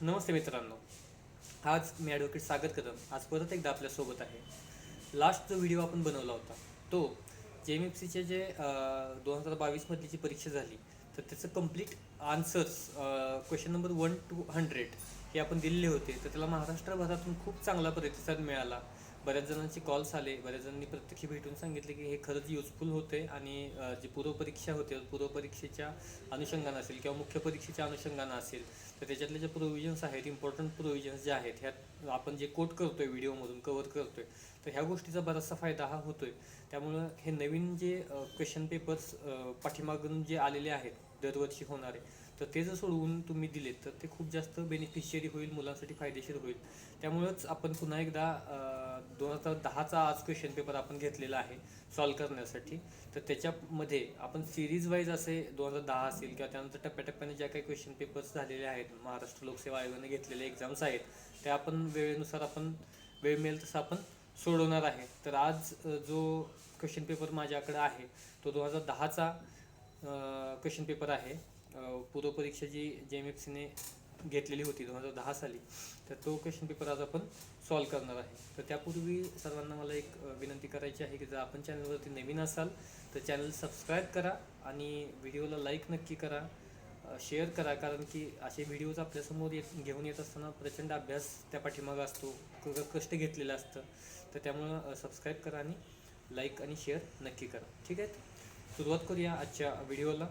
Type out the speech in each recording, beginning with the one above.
नमस्ते मित्रांनो. आज मी ॲडव्होकेट सागर कदम आज परत एकदा आपल्यासोबत आहे. लास्ट जो व्हिडिओ आपण बनवला होता तो JMFCचे जे 2022 मधली जी परीक्षा झाली तर त्याचं complete answers question number 1 to 100 हे आपण दिलेले होते. तर त्याला महाराष्ट्रभरातून खूप चांगला प्रतिसाद मिळाला. बऱ्याच जणांचे कॉल्स आले, बऱ्याच जणांनी प्रत्यक्ष भेटून सांगितले की हे खरंच युजफुल होते आणि जी पूर्वपरीक्षा होते पूर्वपरीक्षेच्या अनुषंगानं असेल किंवा मुख्य परीक्षेच्या अनुषंगानं असेल तर त्याच्यातले जे प्रोव्हिजन्स आहेत, इम्पॉर्टंट प्रोव्हिजन्स जे आहेत, ह्यात आपण जे कोट करतोय व्हिडिओमधून कव्हर करतोय तर ह्या गोष्टीचा बराचसा फायदा हा होतोय. त्यामुळं हे नवीन जे क्वेश्चन पेपर्स पाठीमागून जे आलेले आहेत दरवर्षी होणारे तर ते जर सोडवून तुम्ही दिलेत तर ते खूप जास्त बेनिफिशियरी होईल, मुलांसाठी फायदेशीर होईल. त्यामुळंच आपण पुन्हा एकदा 2010चा आज क्वेश्चन पेपर आपण घेतलेला आहे सॉल्व करण्यासाठी. तर त्याच्यामध्ये आपण सिरीज वाईज असे 2010 असेल किंवा त्यानंतर टप्प्याटप्प्याने ज्या काही क्वेश्चन पेपर्स झालेले आहेत, महाराष्ट्र लोकसेवा आयोगाने घेतलेले एक्झाम्स आहेत, त्या आपण वेळेनुसार आपण वेळ मिळेल तसं आपण सोडवणार आहे. तर आज जो क्वेश्चन पेपर माझ्याकडे आहे तो 2010चा क्वेश्चन पेपर आहे. पूर्वपरीक्षा जी JMFCने घेतलेली होती 2010 साली तर तो क्वेश्चन पेपर आज आपण सॉल्व करणार आहे. तर त्यापूर्वी सर्वांना मला एक विनंती करायची आहे की जर आपण चॅनलवरती नवीन असाल तर चॅनल सबस्क्राईब करा आणि व्हिडिओला लाईक नक्की करा, शेअर करा. कारण की असे व्हिडिओज आपल्यासमोर घेऊन येत असताना प्रचंड अभ्यास त्या पाठीमागं असतो, कष्ट घेतलेलं असतं. तर त्यामुळं सबस्क्राईब करा आणि लाईक आणि शेअर नक्की करा. ठीक आहे, सुरुवात करूया आजच्या व्हिडिओला.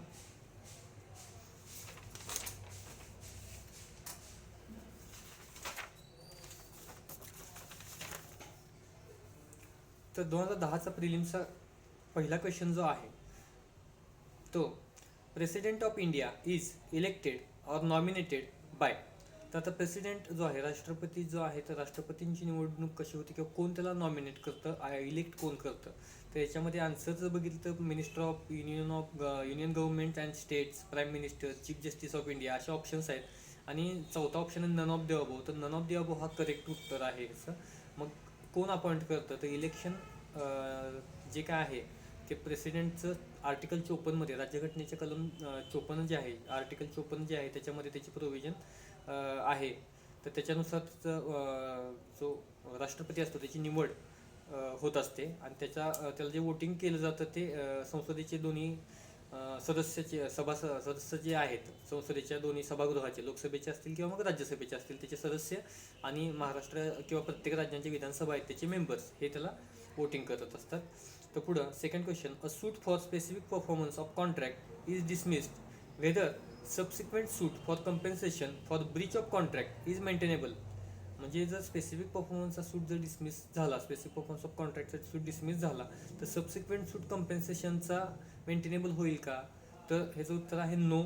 तर 2010चा प्रिलिम्सचा पहिला क्वेश्चन जो आहे तो president of India is elected or nominated by. तर आता प्रेसिडेंट जो आहे, राष्ट्रपती जो आहे, तर राष्ट्रपतींची निवडणूक कशी होती किंवा कोण त्याला नॉमिनेट करतं, इलेक्ट कोण करतं. तर याच्यामध्ये आन्सर जर बघितलं तर minister of union government and states, prime minister, chief justice of India असे ऑप्शन्स आहेत. आणि चौथा ऑप्शन आहे नन ऑफ द अबो. तर नन ऑफ द अबो हा करेक्ट उत्तर आहे याचं. मग कोण अपॉइंट करतं तर इलेक्शन जे काय आहे ते प्रेसिडेंटचं आर्टिकल 54मध्ये, राज्यघटनेच्या कलम 54 जे आहे, आर्टिकल 54 जे आहे त्याच्यामध्ये त्याची प्रोव्हिजन आहे. तर त्याच्यानुसार जो राष्ट्रपती असतो त्याची निवड होत असते आणि त्याला जे वोटिंग केलं जातं ते संसदेचे दोन्ही सदस्याचे सदस्य जे आहेत संसदेच्या दोन्ही सभागृहाचे, लोकसभेचे असतील किंवा मग राज्यसभेचे असतील, त्याचे सदस्य आणि महाराष्ट्र किंवा प्रत्येक राज्यांचे विधानसभा आहेत त्याचे मेंबर्स हे त्याला वोटिंग करत असतात. तर पुढं second question, a suit for specific performance of contract is dismissed whether subsequent suit for compensation for breach of contract is maintainable. म्हणजे जर स्पेसिफिक परफॉर्मन्सचा सूट जर डिसमिस झाला, स्पेसिफिक परफॉर्मन्स ऑफ कॉन्ट्रॅक्टचा सूट डिसमिस झाला तर सबसिक्वेंट सूट कम्पेन्सेशनचा maintainable होईल का. तर ह्याचं उत्तर आहे no,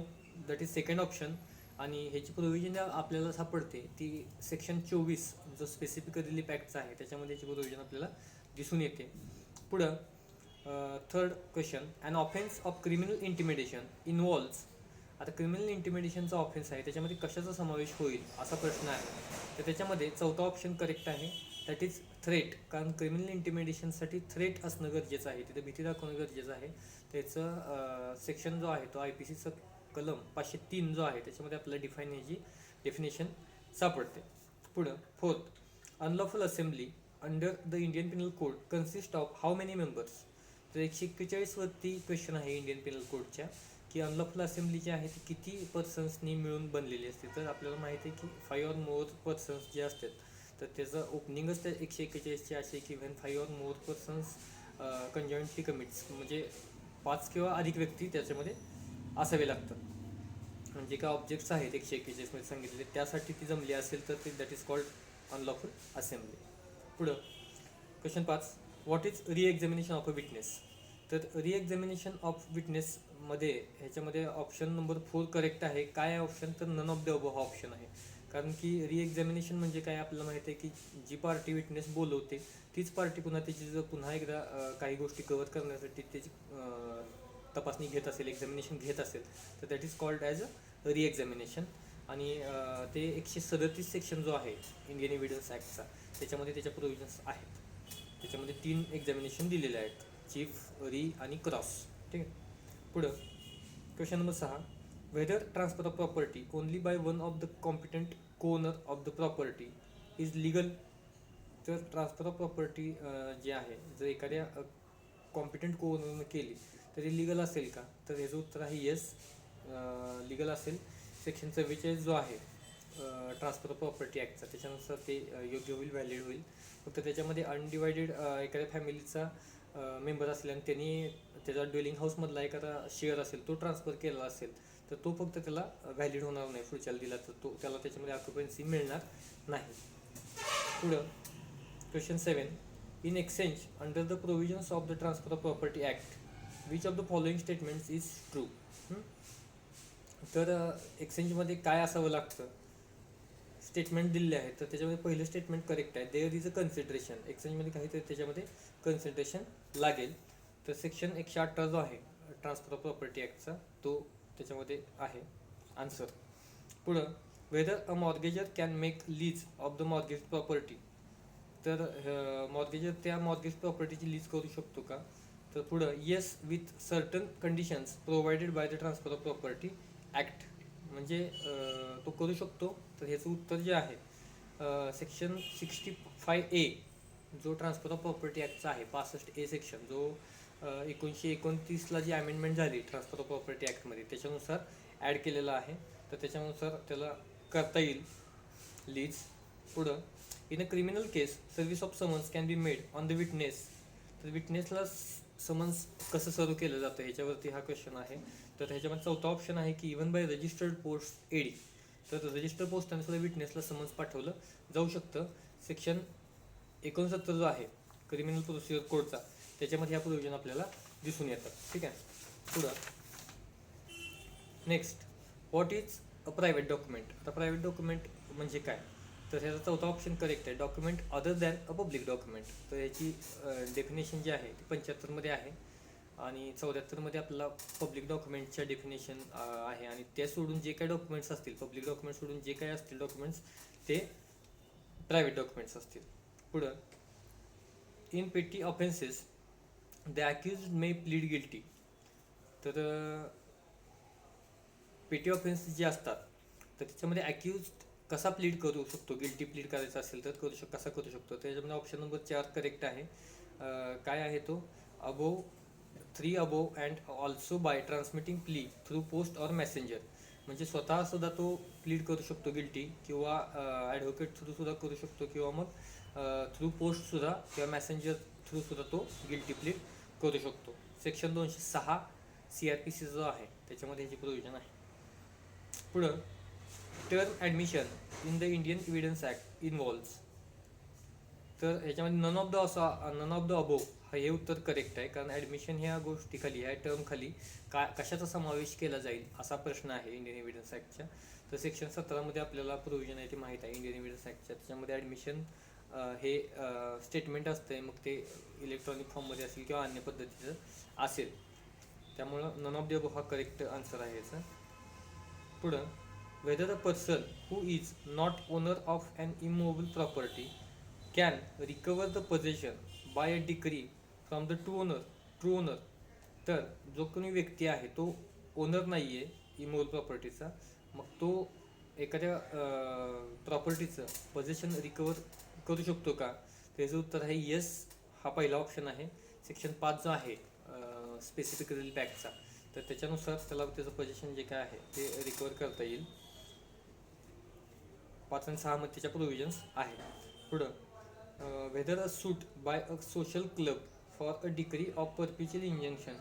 that is second option. आणि ह्याची प्रोव्हिजन आपल्याला सापडते ती सेक्शन 24 जो स्पेसिफिक रिलीफ ॲक्टचा आहे त्याच्यामध्ये याची प्रोव्हिजन आपल्याला दिसून येते. पुढं third question, an offence of criminal intimidation involves. आता क्रिमिनल इंटिमिडेशनचा ऑफेन्स आहे त्याच्यामध्ये कशाचा समावेश होईल असा प्रश्न आहे. तर त्याच्यामध्ये चौथा ऑप्शन करेक्ट आहे, दॅट इज थ्रेट. कारण क्रिमिनल इंटिमिडेशनसाठी थ्रेट असणं गरजेचं आहे, तिथे भीती दाखवणं गरजेचं आहे. त्याचं सेक्शन जो आहे तो IPCचं कलम 503 जो आहे त्याच्यामध्ये आपल्याला ह्याची डेफिनेशन सापडते. पुढं fourth, unlawful assembly under the Indian penal code consist of how many members. तर 141 वरती क्वेश्चन आहे इंडियन पिनल कोडच्या की अनलॉफुल असेंब्ली जी आहे ती किती पर्सन्सनी मिळून बनलेली असते. तर आपल्याला माहिती आहे की 5 or more पर्सन्स जे असतात तर त्याचं ओपनिंगच त्या 141ची असे की when 5 or more persons conjointly commits, म्हणजे 5 किंवा अधिक व्यक्ती त्याच्यामध्ये असावे लागतात. म्हणजे काय ऑब्जेक्ट्स आहेत 141मध्ये सांगितलेले त्यासाठी ती जमली असेल तर ते that is called unlawful assembly. पुढं question 5, what is reexamination of a witness. तर रिएक्झामिनेशन ऑफ विटनेसमध्ये ह्याच्यामध्ये ऑप्शन नंबर 4 करेक्ट आहे. काय आहे ऑप्शन तर नन ऑफ द अबो हा ऑप्शन आहे. कारण की रिएक्झामिनेशन म्हणजे काय आपल्याला माहिती आहे की जी पार्टी विटनेस बोलवते तीच पार्टी पुन्हा त्याची जर पुन्हा एकदा काही गोष्टी कव्हर करण्यासाठी त्याची तपासणी घेत असेल, एक्झामिनेशन घेत असेल तर that is called as a reexamination. आणि ते 137 सेक्शन जो आहे इंडियन एव्हिडन्स ॲक्टचा त्याच्यामध्ये त्याच्या प्रोव्हिजन्स आहेत. त्याच्यामध्ये 3 एक्झामिनेशन दिलेले आहेत, चीफ, री आणि क्रॉस. ठीक आहे. पुढं question number 6, whether transfer of property only by one of the competent co-owner of the property is legal. तर ट्रान्सफर ऑफ प्रॉपर्टी जी आहे जर एखाद्या कॉम्पिटंट को-ओनरनं केली तर ती लिगल असेल का, तर याचं उत्तर आहे येस, लिगल असेल. सेक्शन 44 जो आहे ट्रान्सफर ऑफ प्रॉपर्टी ॲक्टचा, त्याच्यानुसार ते योग्य होईल, व्हॅलिड होईल. फक्त त्याच्यामध्ये अनडिवायडेड एखाद्या फॅमिलीचा मेंबर असेल आणि त्यांनी त्याचा ड्वेलिंग हाऊसमधला एखादा शेअर असेल तो ट्रान्सफर केला असेल तर तो फक्त त्याला व्हॅलिड होणार नाही पुढच्याला दिला तर तो त्याला त्याच्यामध्ये ऑक्युपन्सी मिळणार नाही. पुढं question 7. In exchange, under the provisions of the Transfer of Property Act, which of the following statements is true? तर एक्सचेंजमध्ये काय असावं लागतं, स्टेटमेंट दिलेले आहेत. तर त्याच्यामध्ये पहिलं स्टेटमेंट करेक्ट आहे. There is a consideration. एक्सचेंजमध्ये काहीतरी त्याच्यामध्ये कन्सिडरेशन लागेल. तर सेक्शन 118 जो आहे ट्रान्सफर ऑफ प्रॉपर्टी ॲक्टचा तो त्याच्यामध्ये आहे आन्सर. पुढं whether a mortgagor can make lease of the mortgage property. तर मॉर्गेजर त्या मॉर्गेज प्रॉपर्टीची लीज करू शकतो का, तर पुढं yes with certain conditions provided by the transfer of property act. म्हणजे तो करू शकतो. तर ह्याचं उत्तर जे आहे सेक्शन 65A जो ट्रान्सफर ऑफ प्रॉपर्टी ॲक्टचा आहे, 65A सेक्शन जो 1929ला जी अमेंडमेंट झाली ट्रान्सफर ऑफ प्रॉपर्टी ॲक्टमध्ये त्याच्यानुसार ॲड केलेला आहे. तर त्याच्यानुसार त्याला करता येईल लीज. पुढं in a criminal case service of summons can be made on the witness. तर विटनेसला समन्स कसं सर्व केलं जातं ह्याच्यावरती हा क्वेश्चन आहे. तर ह्याच्यामध्ये चौथा ऑप्शन आहे की even by registered post AD. तर रजिस्टर पोस्टाने सुद्धा विटनेसला समन्स पाठवलं जाऊ शकतं. सेक्शन 69 जो आहे क्रिमिनल प्रोसिजर कोडचा त्याच्यामध्ये ह्या प्रोव्हिजन आपल्याला दिसून येतात. ठीक आहे. पुढं next, what is a private document. आता प्रायव्हेट डॉक्युमेंट म्हणजे काय, तर ह्याचा चौथा ऑप्शन करेक्ट आहे. Document other than a public document. तर याची डेफिनेशन जी आहे ती 75मध्ये आहे आणि 74मध्ये आपल्याला पब्लिक डॉक्युमेंटच्या डेफिनेशन आहे. आणि त्या सोडून जे काही डॉक्युमेंट्स असतील, पब्लिक डॉक्युमेंट सोडून जे काही असतील डॉक्युमेंट्स ते प्रायव्हेट डॉक्युमेंट्स असतील. पुढं in petty offences the accused may plead guilty. तर पेटी ऑफेन्स जे असतात तर त्याच्यामध्ये अक्युज्ड कसा प्लीड करू शकतो, गिल्टी प्लीड करायचा असेल तर कसा करू शकतो. त्याच्यामध्ये ऑप्शन नंबर 4 करेक्ट आहे. काय आहे तो, above 3 above and also by transmitting plea through post or messenger. म्हणजे स्वतः सुद्धा तो प्लीड करू शकतो गिल्टी, किंवा ॲडव्होकेट थ्रू सुद्धा करू शकतो, किंवा मग थ्रू पोस्ट सुद्धा किंवा मेसेंजर थ्रू सुद्धा तो गिल्टी प्लीड करू शकतो. सेक्शन 206 CRPC जो आहे त्याच्यामध्ये ह्याची प्रोव्हिजन आहे. पुढं term admission in the Indian evidence act involves. तर ह्याच्यामध्ये नन ऑफ द अबोव हे उत्तर करेक्ट आहे. कारण ॲडमिशन ह्या गोष्टीखाली, ह्या टर्मखाली कशाचा समावेश केला जाईल असा प्रश्न आहे इंडियन एव्हिडन्स ॲक्टच्या. तर सेक्शन 17मध्ये आपल्याला प्रोव्हिजन आहे ते माहीत आहे इंडियन एव्हिडन्स ॲक्टच्या. त्याच्यामध्ये ॲडमिशन हे स्टेटमेंट असते, मग ते इलेक्ट्रॉनिक फॉर्ममध्ये असेल किंवा अन्य पद्धतीचं असेल. त्यामुळं नन ऑफ द अबोव हा करेक्ट आन्सर आहे याचा. पुढं whether a person who is not owner of an immovable property can recover the possession by a decree from the true owner. तर जो कोणी व्यक्ती आहे तो ओनर नाही आहे इमोबल प्रॉपर्टीचा, मग तो एखाद्या प्रॉपर्टीचं पोझेशन रिकवर करू शकतो का, त्याचं उत्तर आहे येस, हा पहिला ऑप्शन आहे. सेक्शन 5 जो आहे स्पेसिफिक रिलीफ ॲक्टचा, तर त्याच्यानुसार त्याला त्याचं पोझेशन जे काय आहे ते रिकवर करता येईल. 5 आणि 6 मध्ये त्याच्या प्रोव्हिजन्स आहेत. पुढं whether a suit by a social club for a decree of perpetual injunction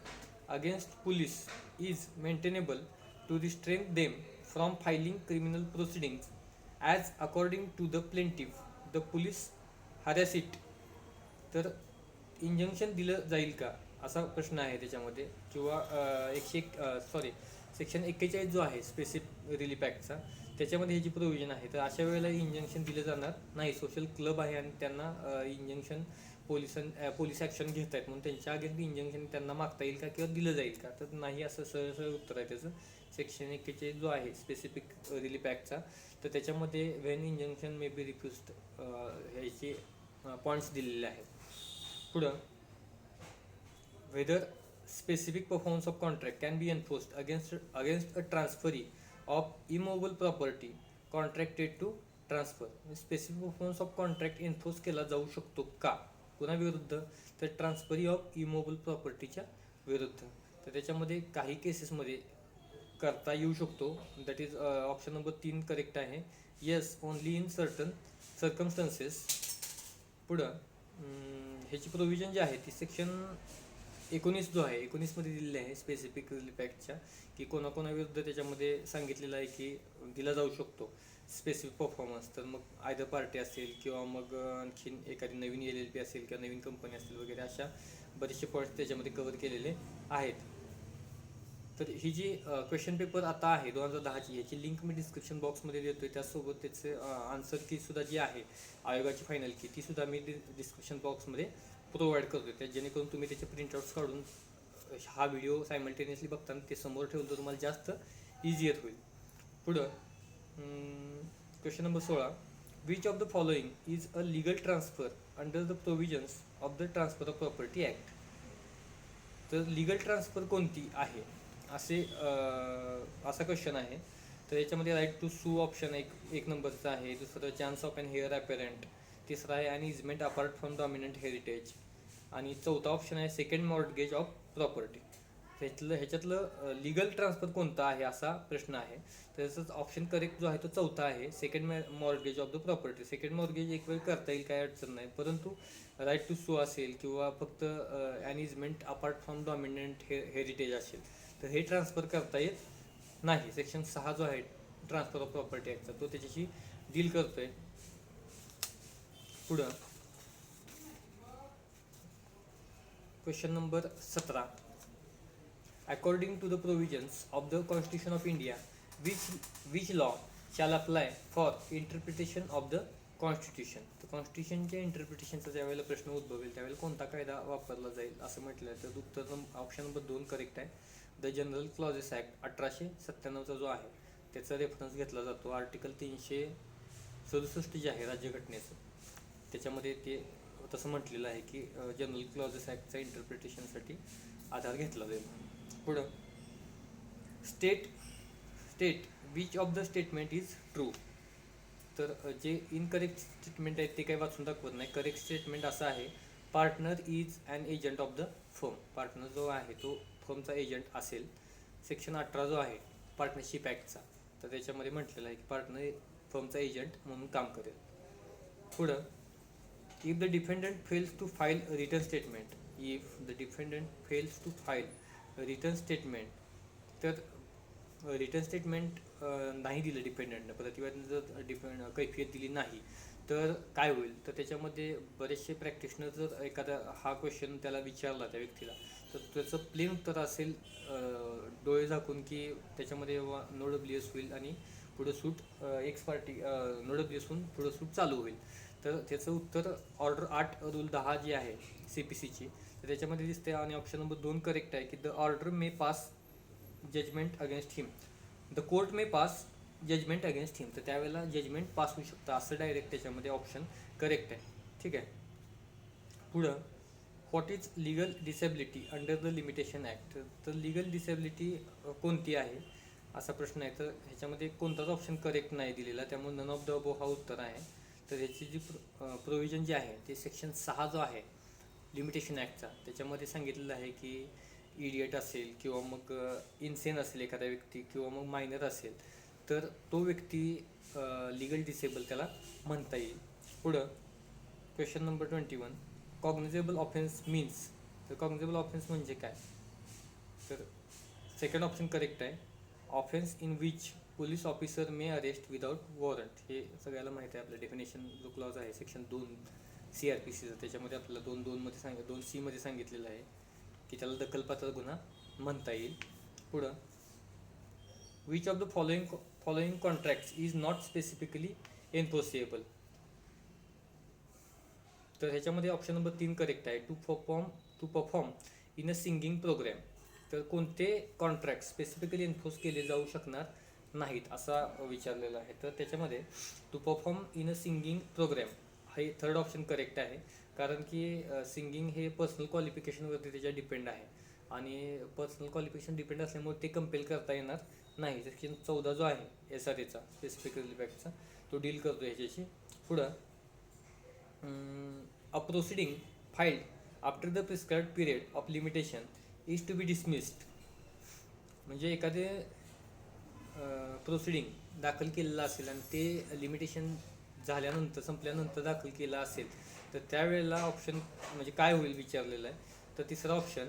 against police is maintainable to restrain them from filing criminal proceedings as according to the plaintiff the police harass it. तर injunction दिलं जाईल का असा प्रश्न आहे त्याच्यामध्ये, किंवा section 41 जो आहे स्पेसिफिक रिलीफ ॲक्टचा त्याच्यामध्ये ह्याची प्रोव्हिजन आहे. तर अशा वेळेला इंजंक्शन दिलं जाणार नाही. सोशल क्लब आहे आणि त्यांना इंजंक्शन पोलीस ॲक्शन घेत आहेत म्हणून त्यांच्या अगेन्स्ट इंजंक्शन त्यांना मागता येईल का किंवा दिलं जाईल का, तर नाही असं सरळ उत्तर आहे त्याचं. सेक्शन 41 जो आहे स्पेसिफिक रिलीफ ॲक्टचा, तर त्याच्यामध्ये व्हेन इंजंक्शन मे बी रिफ्युज्ड ह्याचे पॉईंट्स दिलेले आहेत. पुढं whether specific performance of contract can be enforced against a transferee of immovable property contracted to transfer specific performance of contract enforce केला जाऊ शकतो का, कुणाविरुद्ध, तर ट्रान्सफरी ऑफ इमोबल प्रॉपर्टीच्या विरुद्ध. तर त्याच्यामध्ये काही केसेसमध्ये करता येऊ शकतो. That is option number 3 correct आहे. Yes only in certain circumstances. पुढं ह्याची प्रोव्हिजन जी आहे ती सेक्शन 19 जो आहे 19मध्ये दिलेली आहे स्पेसिफिक रिलीफ ॲक्टच्या, की कोणाकोणाविरुद्ध त्याच्यामध्ये सांगितलेलं आहे की दिला जाऊ शकतो स्पेसिफिक परफॉर्मन्स. तर मग आयदर पार्टी असेल किंवा मग आणखीन एखादी नवीन LLP असेल किंवा नवीन कंपनी असेल वगैरे, अशा बरेचसे पॉईंट्स त्याच्यामध्ये कव्हर केलेले आहेत. तर ही जी क्वेश्चन पेपर आता आहे 2010ची, ह्याची लिंक मी डिस्क्रिप्शन बॉक्समध्ये देतो आहे. त्याचसोबत त्याचे आन्सर की सुद्धा जी आहे आयोगाची फायनल की, ती सुद्धा मी डिस्क्रिप्शन बॉक्समध्ये प्रोव्हाइड करतो. त्या जेणेकरून तुम्ही त्याचे प्रिंटआउट्स काढून हा व्हिडिओ सायमल्टेनियसली बघताना ते समोर ठेवलं तर तुम्हाला जास्त इझियर होईल. पुढं question number 16. Which of the following is a legal transfer under the provisions of the transfer of property act. तर लीगल ट्रान्सफर कोणती आहे असे असा क्वेश्चन आहे. तर याच्यामध्ये राईट टू सू ऑप्शन एक नंबरचा आहे. दुसरं chance of an heir apparent. तिसरा आहे an easement apart from dominant heritage. आणि चौथा ऑप्शन आहे सेकंड मॉर्टगेज ऑफ प्रॉपर्टी. ह्याच्यातलं लीगल ट्रान्सफर कोणता आहे असा प्रश्न आहे. त्याचाच ऑप्शन करेक्ट जो आहे तो चौथा आहे, second mortgage of the property. Second mortgage एक वेळ करता येईल, काही अडचण नाही, परंतु राईट टू सू असेल किंवा फक्त ॲनिजमेंट अपार्ट फ्रॉम डॉमिनंट हेरिटेज असेल तर हे ट्रान्सफर करता येत नाही. सेक्शन 6 जो आहे ट्रान्सफर ऑफ प्रॉपर्टी ॲक्टचा तो त्याच्याशी डील करतोय. पुढं question number 17. According to the provisions of the Constitution of India, which law shall apply for interpretation of the Constitution. तर कॉन्स्टिट्यूशनच्या इंटरप्रिटेशनचा ज्यावेळेला प्रश्न उद्भवेल त्यावेळेला कोणता कायदा वापरला जाईल असं म्हटलं आहे. तर उत्तर ऑप्शन नंबर 2 करेक्ट आहे. द जनरल क्लॉजेस ॲक्ट 1897 जो आहे त्याचा रेफरन्स घेतला जातो. आर्टिकल 367 जे आहे राज्यघटनेचं, त्याच्यामध्ये ते तसं म्हटलेलं आहे की जनरल क्लॉजेस ॲक्टचा इंटरप्रिटेशनसाठी आधार घेतला जाईल. पुढं state which of the statement is true. तर जे इनकरेक्ट स्टेटमेंट आहेत ते काही वाचून दाखवत नाही. करेक्ट स्टेटमेंट असं आहे, partner is an agent of the firm. Partner जो आहे तो फर्मचा एजंट असेल. सेक्शन 18 जो आहे पार्टनरशिप ॲक्टचा, तर त्याच्यामध्ये म्हटलेलं आहे की पार्टनर फर्मचा एजंट म्हणून काम करेल. पुढं if the defendant fails to file return statement. If the defendant fails to file return statement, तर रिटर्न स्टेटमेंट नाही दिलं डिपेंडंटनं, प्रतिवादन जर कैफियत दिली नाही तर काय होईल. तर त्याच्यामध्ये बरेचसे प्रॅक्टिशनर जर एखादा हा क्वेश्चन त्याला विचारला त्या व्यक्तीला, तर त्याचं प्लेन उत्तर असेल डोळे झाकून की त्याच्यामध्ये नो WS होईल आणि पुढं सूट एक्स पार्टी नो WS होऊन पुढं सूट चालू होईल. तर त्याचं उत्तर ऑर्डर 8 रूल 10 जी आहे CPCची, तर त्याच्यामध्ये दिसते. आणि ऑप्शन नंबर 2 करेक्ट आहे की the order may pass judgment against him. The court may pass judgment against him. तर त्यावेळेला जजमेंट पास होऊ शकतं असं डायरेक्ट त्याच्यामध्ये ऑप्शन करेक्ट आहे. ठीक आहे. पुढं what is legal disability under the limitation act. तर लिगल डिसेबिलिटी कोणती आहे असा प्रश्न आहे. तर ह्याच्यामध्ये कोणताच ऑप्शन करेक्ट नाही दिलेला, त्यामुळे नन ऑफ द अबो हा उत्तर आहे. तर ह्याची जी प्रोव्हिजन जी आहे ते सेक्शन 6 जो आहे लिमिटेशन ॲक्टचा, त्याच्यामध्ये सांगितलेलं आहे की इडियट असेल किंवा मग इन्सेन असेल एखादा व्यक्ती किंवा मग मायनर असेल तर तो व्यक्ती लिगल डिसेबल त्याला म्हणता येईल. पुढं question number 21. Cognizable offence means. तर कॉग्निझेबल ऑफेन्स म्हणजे काय. तर सेकंड ऑप्शन करेक्ट आहे. Offence in which police officer may arrest without warrant. हे सगळ्याला माहिती आहे. आपलं डेफिनेशन जो क्लॉज आहे सेक्शन 2 CRPCचं, त्याच्यामध्ये आपल्याला 2C मध्ये सांगितलेलं आहे की त्याला दखलपात्र गुन्हा म्हणता येईल. पुढं which of the following contracts is not specifically enforceable. तर ह्याच्यामध्ये ऑप्शन नंबर 3 करेक्ट आहे. To perform in a singing programme. तर कोणते कॉन्ट्रॅक्ट स्पेसिफिकली एन्फोर्स केले जाऊ शकणार नाहीत असा विचारलेला आहे. तर त्याच्यामध्ये to perform in a singing programme हे थर्ड ऑप्शन करेक्ट आहे. कारण की सिंगिंग हे पर्सनल क्वालिफिकेशनवरती त्याच्या डिपेंड आहे आणि पर्सनल क्वालिफिकेशन डिपेंड असल्यामुळे ते कंपेल करता येणार नाही. सेक्शन 14 जो आहे SRAचा स्पेसिफिक रिलीफ ॲक्टचा, तो डील करतो ह्याच्याशी. पुढं a proceeding filed after the prescribed period of limitation is to be dismissed. म्हणजे एखादे प्रोसिडिंग दाखल केलेलं असेल आणि ते लिमिटेशन झाल्यानंतर संपल्यानंतर दाखल केलं असेल तर त्यावेळेला ऑप्शन म्हणजे काय होईल विचारलेलं आहे. तर तिसरा option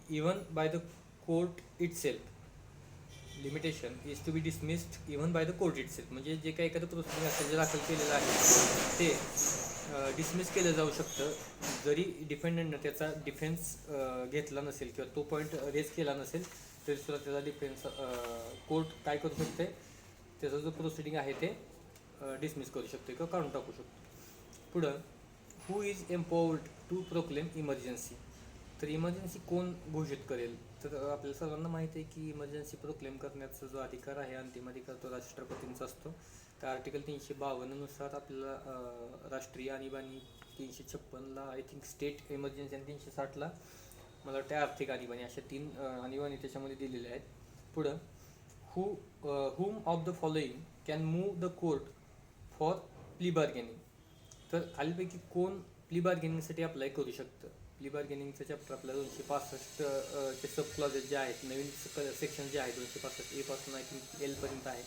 even by the court itself limitation is to be dismissed even by the court itself. म्हणजे जे काही एखादं प्रोसिडिंग असेल जे दाखल केलेलं आहे ते डिसमिस केलं जाऊ शकतं जरी डिफेंडंटनं त्याचा डिफेन्स घेतला नसेल किंवा तो पॉईंट रेज केला नसेल तरी सुद्धा त्याचा डिफेन्स कोर्ट काय करू शकते, त्याचा जो प्रोसिडिंग आहे ते डिसमिस करू शकते किंवा काढून टाकू शकतो. पुढं who is empowered to proclaim emergency. तर इमर्जन्सी कोण घोषित करेल. तर आपल्याला सर्वांना माहिती आहे की इमर्जन्सी प्रोक्लेम करण्याचा जो अधिकार आहे अंतिम अधिकार तो राष्ट्रपतींचा असतो. तर आर्टिकल 352नुसार आपल्याला राष्ट्रीय आणीबाणी 356ला आय थिंक स्टेट इमर्जन्सी आणि 360ला मला वाटतं आर्थिक आणीबाणी अशा 3 आणीबाणी त्याच्यामध्ये दिलेल्या आहेत. पुढं whom of the following can move the court for plea bargaining. तर खालीपैकी कोण प्ली बार्गेनिंगसाठी अप्लाय करू शकतं. प्ली बार्गेनिंगचं चॅप्टर आपल्याला 265 चे सब क्लॉजेस जे आहेत नवीन सेक्शन जे आहे 265 ए पासून आय थिंक एलपर्यंत आहे.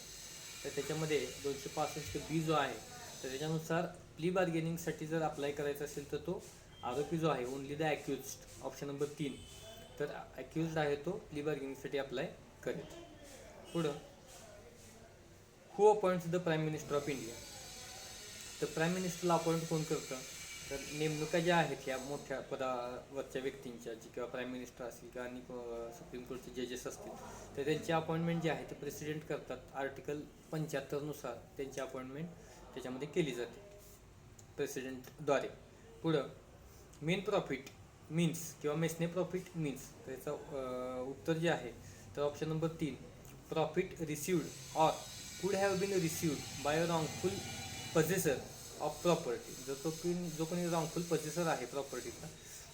तर त्याच्यामध्ये 265 बी जो आहे तर त्याच्यानुसार प्ली बार्गेनिंगसाठी जर अप्लाय करायचा असेल तर तो आरोपी जो आहे ओनली द ॲक्युज्ड ऑप्शन नंबर 3 तर ॲक्युज्ड आहे तो प्ली बार्गेनिंगसाठी अप्लाय करेल. पुढं who appoints the prime minister of India. तर प्राईम मिनिस्टरला अपॉइंट कोण करतं. तर नेमणुका ज्या आहेत या मोठ्या पदावरच्या व्यक्तींच्या जी किंवा प्राईम मिनिस्टर असतील किंवा आणि सुप्रीम कोर्टचे जजेस असतील तर त्यांची अपॉइंटमेंट जी आहे ते प्रेसिडेंट करतात. आर्टिकल 75नुसार त्यांची अपॉइंटमेंट त्याच्यामध्ये केली जाते प्रेसिडेंटद्वारे. पुढं मेन प्रॉफिट मीन्स किंवा मेसने प्रॉफिट मीन्स त्याचं उत्तर जे आहे तर option number 3 profit received or could have been received by a wrongful possessor of property. जो कोणी रॉंगफुल पजेसर आहे प्रॉपर्टीचा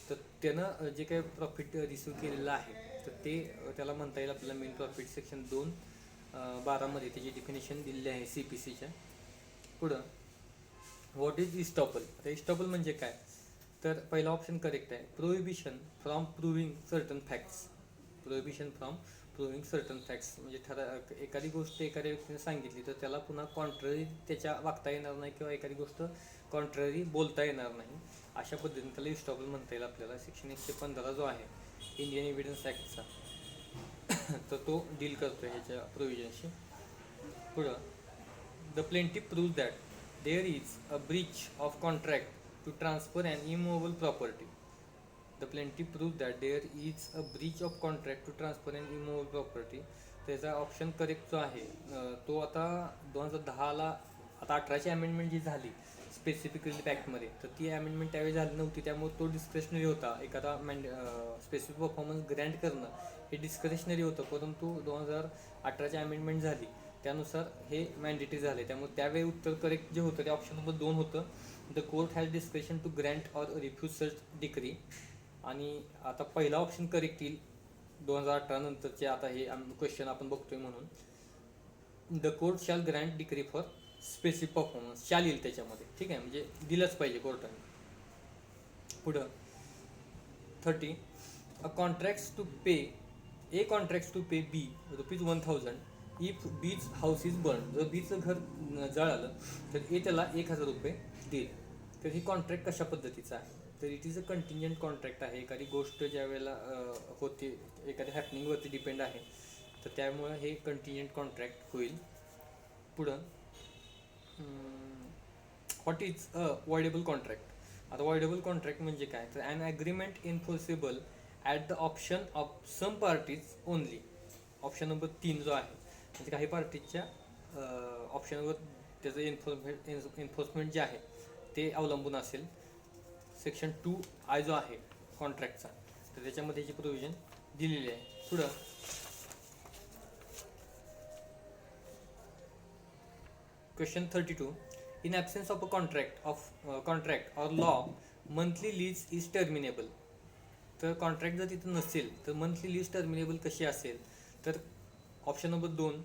तर त्यानं जे काही प्रॉफिट रिसिव्ह केलेलं आहे तर ते त्याला म्हणता येईल आपल्याला मेन प्रॉफिट. सेक्शन 2(12) त्याची डिफिनेशन दिलेली आहे CPCच्या. पुढं व्हॉट इज इस्टॉपल. आता इस्टॉपल म्हणजे काय तर पहिला ऑप्शन करेक्ट आहे. Prohibition from proving certain facts. Prohibition from proving certain facts म्हणजे एखादी गोष्ट एखाद्या व्यक्तीने सांगितली तर त्याला पुन्हा कॉन्ट्ररी त्याच्या वागता येणार नाही किंवा एखादी गोष्ट कॉन्ट्ररी बोलता येणार नाही अशा पद्धतीने त्याला इस्टॉपल म्हणता येईल आपल्याला. सेक्शन 115 जो आहे इंडियन एव्हिडन्स ॲक्टचा तर तो डील करतो ह्याच्या प्रोव्हिजनशी. पुढं the plaintiff prove that there is a breach of contract to transfer an immovable property. The plaintiff prove that there is a breach of contract to transfer an immovable property. त्याचा option correct जो आहे तो आता 2010ला आता 18ची amendment जी झाली specific relief ॲक्टमध्ये तर ती amendment त्यावेळी झाली नव्हती त्यामुळे तो डिस्क्रेशनरी होता. एखादा स्पेसिफिक परफॉर्मन्स ग्रँट करणं हे डिस्क्रेशनरी होतं परंतु 2018ची अमेंडमेंट झाली त्यानुसार हे मॅन्डेटरी झाले. त्यामुळे त्यावेळी उत्तर करेक्ट जे होतं ते ऑप्शन नंबर 2 होतं. The court has discretion to grant or refuse such decree. आणि आता पहिला ऑप्शन करेक्ट येईल 2018 नंतरचे आता हे क्वेश्चन आपण बघतोय म्हणून. The court shall Grant decree for specific performance shall येईल त्याच्यामध्ये. ठीक आहे म्हणजे दिलंच पाहिजे कोर्टाने. पुढं 30 A contracts to pay A contracts to pay B ₹1000 if B's house is burn. जर बीचं घर जळालं तर ए त्याला ₹1000 देईल. तर ही कॉन्ट्रॅक्ट कशा पद्धतीचं आहे तर इट इज अ कंटिंजंट कॉन्ट्रॅक्ट आहे. एखादी गोष्ट ज्या वेळेला होते एखाद्या हॅपनिंगवरती डिपेंड आहे तर त्यामुळं हे कंटिंजंट कॉन्ट्रॅक्ट होईल. पुढं what is a voidable contract. आता वॉइडेबल कॉन्ट्रॅक्ट म्हणजे काय तर an agreement enforceable at the option of some parties only. Option number 3 जो आहे म्हणजे काही पार्टीजच्या ऑप्शनवर त्याचं एन्फोर्समेंट जे आहे ते अवलंबून असेल. सेक्शन 2I जो आहे कॉन्ट्रॅक्टचा तर त्याच्यामध्ये याची प्रोव्हिजन दिलेली आहे. पुढं question 32 in absence of a contract or law monthly lease is terminable. तर कॉन्ट्रॅक्ट जर तिथं नसेल तर मंथली लीज टर्मिनेबल कशी असेल तर option number 2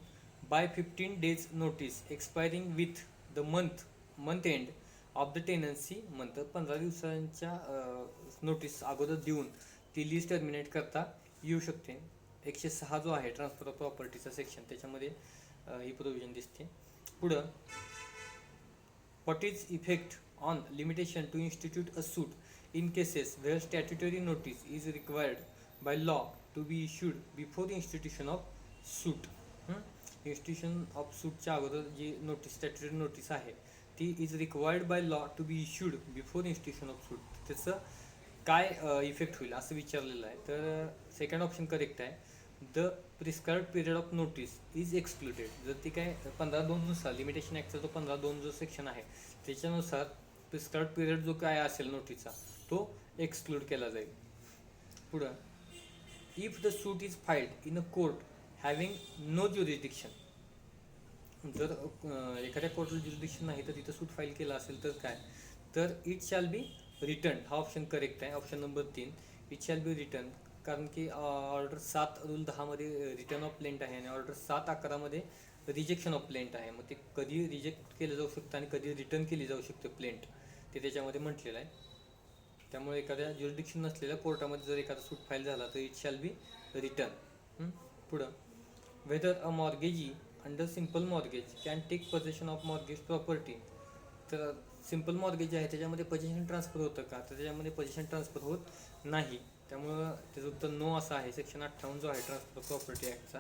by 15 days notice expiring with the month end of the tenancy month. 15 दिवसांच्या नोटीस अगोदर देऊन ती लीज टर्मिनेट करता येऊ शकते. 106 जो आहे ट्रान्सफर ऑफ प्रॉपर्टीचा सेक्शन, त्याच्यामध्ये ही प्रोव्हिजन दिसते. पुढं, what is effect on limitation to institute a suit in cases where statutory notice is required by law to be issued before institution of suit. Institution of सूटच्या अगोदर जी notice, statutory notice आहे, ती is required by law to be issued before institution of suit. त्याचं काय effect होईल असं विचारलेलं आहे. तर सेकंड ऑप्शन करेक्ट आहे. The prescribed period of notice is excluded. जर ती काय 15(2) नुसार, लिमिटेशन ॲक्टचा जो 15(2) जो सेक्शन आहे त्याच्यानुसार प्रिस्क्राइब्ड पिरियड जो काय असेल नोटीसचा तो एक्सक्लूड केला जाईल. पुढं, if the suit is filed in a court having no jurisdiction. जर एखाद्या कोर्टला ज्युरिडिक्शन नाही तर तिथं सूट फाईल केला असेल तर काय, तर इट शॅल बी रिटर्न. हा ऑप्शन करेक्ट आहे, option number 3. It shall be return, कारण की ऑर्डर 7 रूल 10 मध्ये रिटर्न ऑफ प्लेंट आहे आणि ऑर्डर 7(11) मध्ये रिजेक्शन ऑफ प्लेंट आहे. मग ते कधी रिजेक्ट केलं जाऊ शकतं आणि कधी रिटर्न केली जाऊ शकते प्लेंट, ते त्याच्यामध्ये म्हटलेलं आहे. त्यामुळे एखाद्या ज्युरिडिक्शन नसलेल्या कोर्टामध्ये जर एखादा सूट फाईल झाला तर इट शॅल बी रिटर्न. पुढं, whether a mortgagee under simple mortgage can take possession of mortgage property. तर सिम्पल मॉर्गेज आहे त्याच्यामध्ये पोझेशन ट्रान्सफर होतं का, तर त्याच्यामध्ये पोझेशन ट्रान्सफर होत नाही. त्यामुळं त्याचं उत्तर नो असं आहे. सेक्शन 58 जो आहे ट्रान्सफर प्रॉपर्टी ॲक्टचा,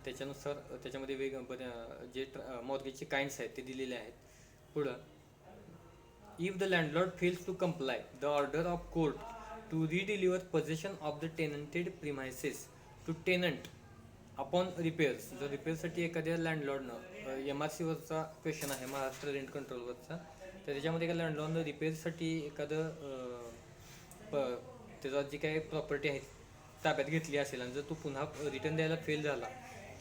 त्याच्यानुसार त्याच्यामध्ये जे मॉर्गेजचे काइंड्स आहेत ते दिलेले आहेत. पुढं, if the landlord fails to comply the order of court to redeliver possession of the tenanted premises to tenant upon repairs. जर रिपेअरसाठी एखाद्या लँडलॉर्डनं, MRC वरचा क्वेश्चन आहे महाराष्ट्र रेंट कंट्रोलवरचा, तर त्याच्यामध्ये एका लँडलॉर्डनं रिपेअरसाठी एखादं त्याचा जी काही प्रॉपर्टी आहे ताब्यात घेतली असेल आणि जर तो पुन्हा रिटर्न द्यायला फेल झाला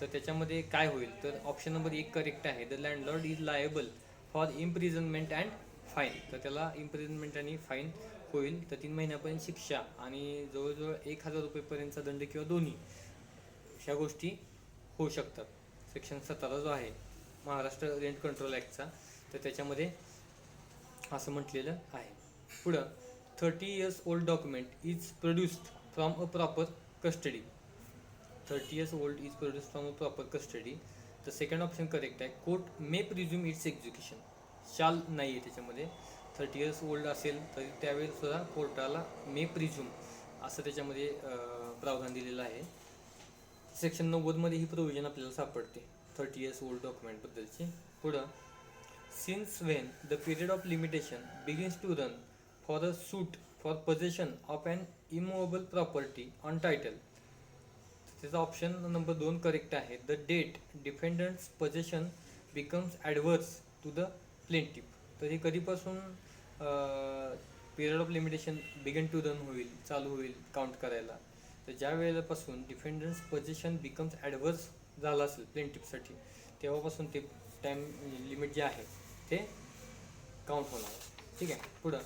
तर त्याच्यामध्ये काय होईल, तर ऑप्शन नंबर 1 करेक्ट आहे. The landlord is liable for imprisonment and fine. तर त्याला इम्प्रिझनमेंट आणि फाईन होईल. तर 3 महिन्यापर्यंत शिक्षा आणि जवळजवळ 1,000 रुपयेपर्यंतचा दंड किंवा दोन्ही ह्या गोष्टी होऊ शकतात. सेक्शन 17 जो आहे महाराष्ट्र रेंट कंट्रोल ॲक्टचा, तर त्याच्यामध्ये असं म्हटलेलं आहे. पुढं, 30 years old document is produced from a proper custody. 30 years old is produced from a proper custody. तर सेकंड ऑप्शन करेक्ट आहे. Court may presume its execution. शाल नाही आहे त्याच्यामध्ये. 30 years old असेल तरी त्यावेळेस सुद्धा कोर्टाला मे प्रिझ्युम असं त्याच्यामध्ये प्रावधान दिलेलं आहे. सेक्शन 90 मध्ये ही प्रोव्हिजन आपल्याला सापडते 30 years old डॉक्युमेंटबद्दलची. पुढं, since when the period of limitation begins to run for a suit for possession of an immovable property on title. त्याचा ऑप्शन नंबर 2 करेक्ट आहे. The date defendant's possession becomes adverse to the plaintiff. तर हे कधीपासून period of limitation begin to run होईल, चालू होईल count करायला, तर ज्या वेळेपासून डिफेंडंट्स पोझिशन बिकम्स ॲडव्हर्स झाला असेल प्लेंटिफसाठी, तेव्हापासून ते टाईम लिमिट जे आहे ते काउंट होणार. ठीक आहे. पुढं,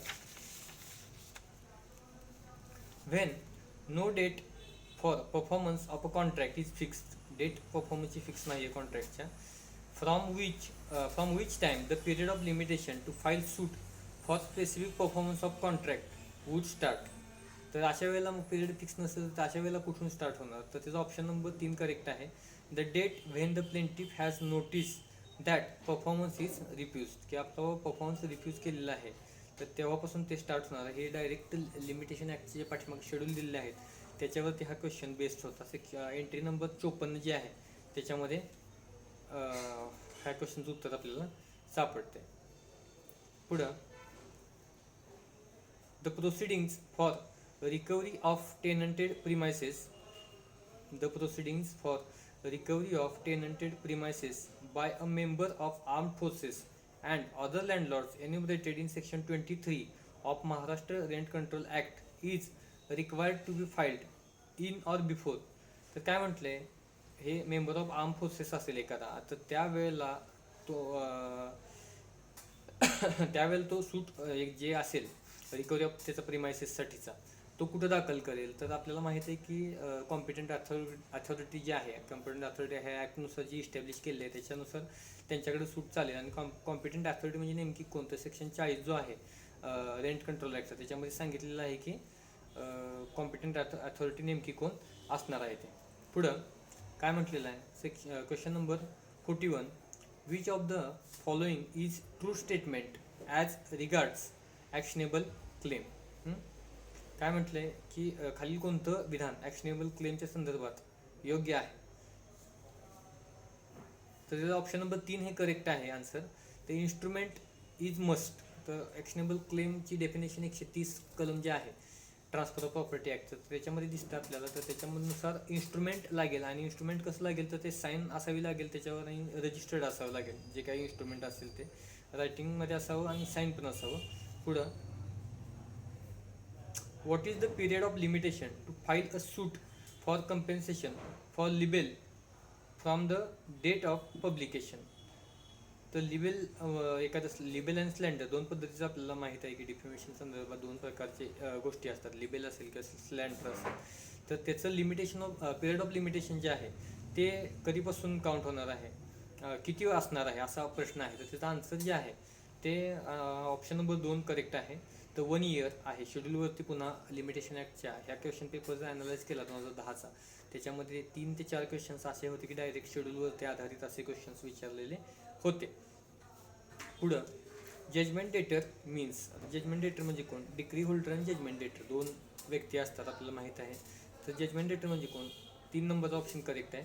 when no date for performance of a contract is fixed. Date परफॉर्मन्सची फिक्स नाही आहे कॉन्ट्रॅक्टच्या. From which time the period of limitation to file suit for specific performance of contract would start. तर अशा वेळेला मग पिरियड फिक्स नसेल तर अशा वेळेला कुठून स्टार्ट होणार, तर त्याचा ऑप्शन नंबर 3 करेक्ट आहे. The date when the plaintiff has notice that performance is refuse. की आपला परफॉर्मन्स रिफ्यूज केलेला आहे तर तेव्हापासून ते स्टार्ट होणार. हे डायरेक्ट लिमिटेशन ॲक्टचे जे पाठीमागे शेड्यूल दिलेले आहेत त्याच्यावरती हा क्वेश्चन बेस्ड होता. एंट्री नंबर 54 जी आहे त्याच्यामध्ये ह्या क्वेश्चनचं उत्तर आपल्याला सापडते. पुढं, the proceedings for recovery of tenanted premises. The proceedings for recovery of tenanted premises by a member of armed forces and other landlords enumerated in section 23 of Maharashtra Rent Control Act is required to be filed in or before. तर काय म्हटलंय, हे member of arm forces असेल एखादा, तर त्यावेळेला तो सूट जे असेल रिकव्हरी ऑफ त्याचा प्रिमायसेससाठीचा, तो कुठं दाखल करेल. तर आपल्याला माहिती आहे की कॉम्पिटंट अथॉरिटी जी आहे, कॉम्पिटंट अथॉरिटी ह्या ॲक्टनुसार जी इस्टॅब्लिश केली आहे त्याच्यानुसार त्यांच्याकडे सूट चालेल. आणि कॉम्पिटंट अथॉरिटी म्हणजे नेमकी कोणतं, सेक्शन 40 जो आहे रेंट कंट्रोल ॲक्टचा, त्याच्यामध्ये सांगितलेलं आहे की कॉम्पिटंट अथॉरिटी नेमकी कोण असणार आहे ते. पुढं काय म्हटलेलं आहे, question number 41, which of the following is true statement as regards actionable claim. काय म्हटलंय की खालील कोणतं विधान ॲक्शनेबल क्लेमच्या संदर्भात योग्य आहे. तर त्याचा ऑप्शन नंबर 3 हे करेक्ट आहे आन्सर. तर इन्स्ट्रुमेंट इज मस्ट. तर ॲक्शनेबल क्लेमची डेफिनेशन 130 कलम जे आहे ट्रान्सफर ऑफ प्रॉपर्टी ॲक्टचं त्याच्यामध्ये दिसतं आपल्याला. तर त्याच्यानुसार इन्स्ट्रुमेंट लागेल. आणि इन्स्ट्रुमेंट कसं लागेल, तर ते साईन असावी लागेल त्याच्यावर आणि रजिस्टर्ड असावं लागेल. जे काही इन्स्ट्रुमेंट असेल ते रायटिंगमध्ये असावं आणि साईन पण असावं. पुढं, what is the period of limitation to file a suit for compensation for libel from the date of publication. तर एखादं लिबेल अँड स्लँडर दोन पद्धतीचं आपल्याला माहीत आहे की डिफेमेशन संदर्भात दोन प्रकारचे गोष्टी असतात, लिबेल असेल किंवा स्लँडर असेल. तर त्याचं limitation off period of limitation जे आहे ते कधीपासून काउंट होणार आहे, किती असणार आहे असा प्रश्न आहे. तर त्याचा आन्सर जे आहे ते ऑप्शन नंबर 2 करेक्ट आहे. तर 1 इयर आहे. शेड्यूलवरती पुन्हा लिमिटेशन ॲक्टच्या ह्या क्वेश्चन पेपरचा ॲनालाइज केला 2010चा. त्याच्यामध्ये 3 ते 4 क्वेश्चन्स असे होते की डायरेक्ट शेड्यूलवरती आधारित असे क्वेश्चन्स विचारलेले होते. पुढं, जजमेंट डेटर मीन्स. जजमेंट डेटर म्हणजे कोण, डिक्री होल्डर आणि जजमेंट डेटर दोन व्यक्ती असतात आपल्याला माहीत आहे. तर जजमेंट डेटर म्हणजे कोण, 3 नंबरचा ऑप्शन करेक्ट आहे.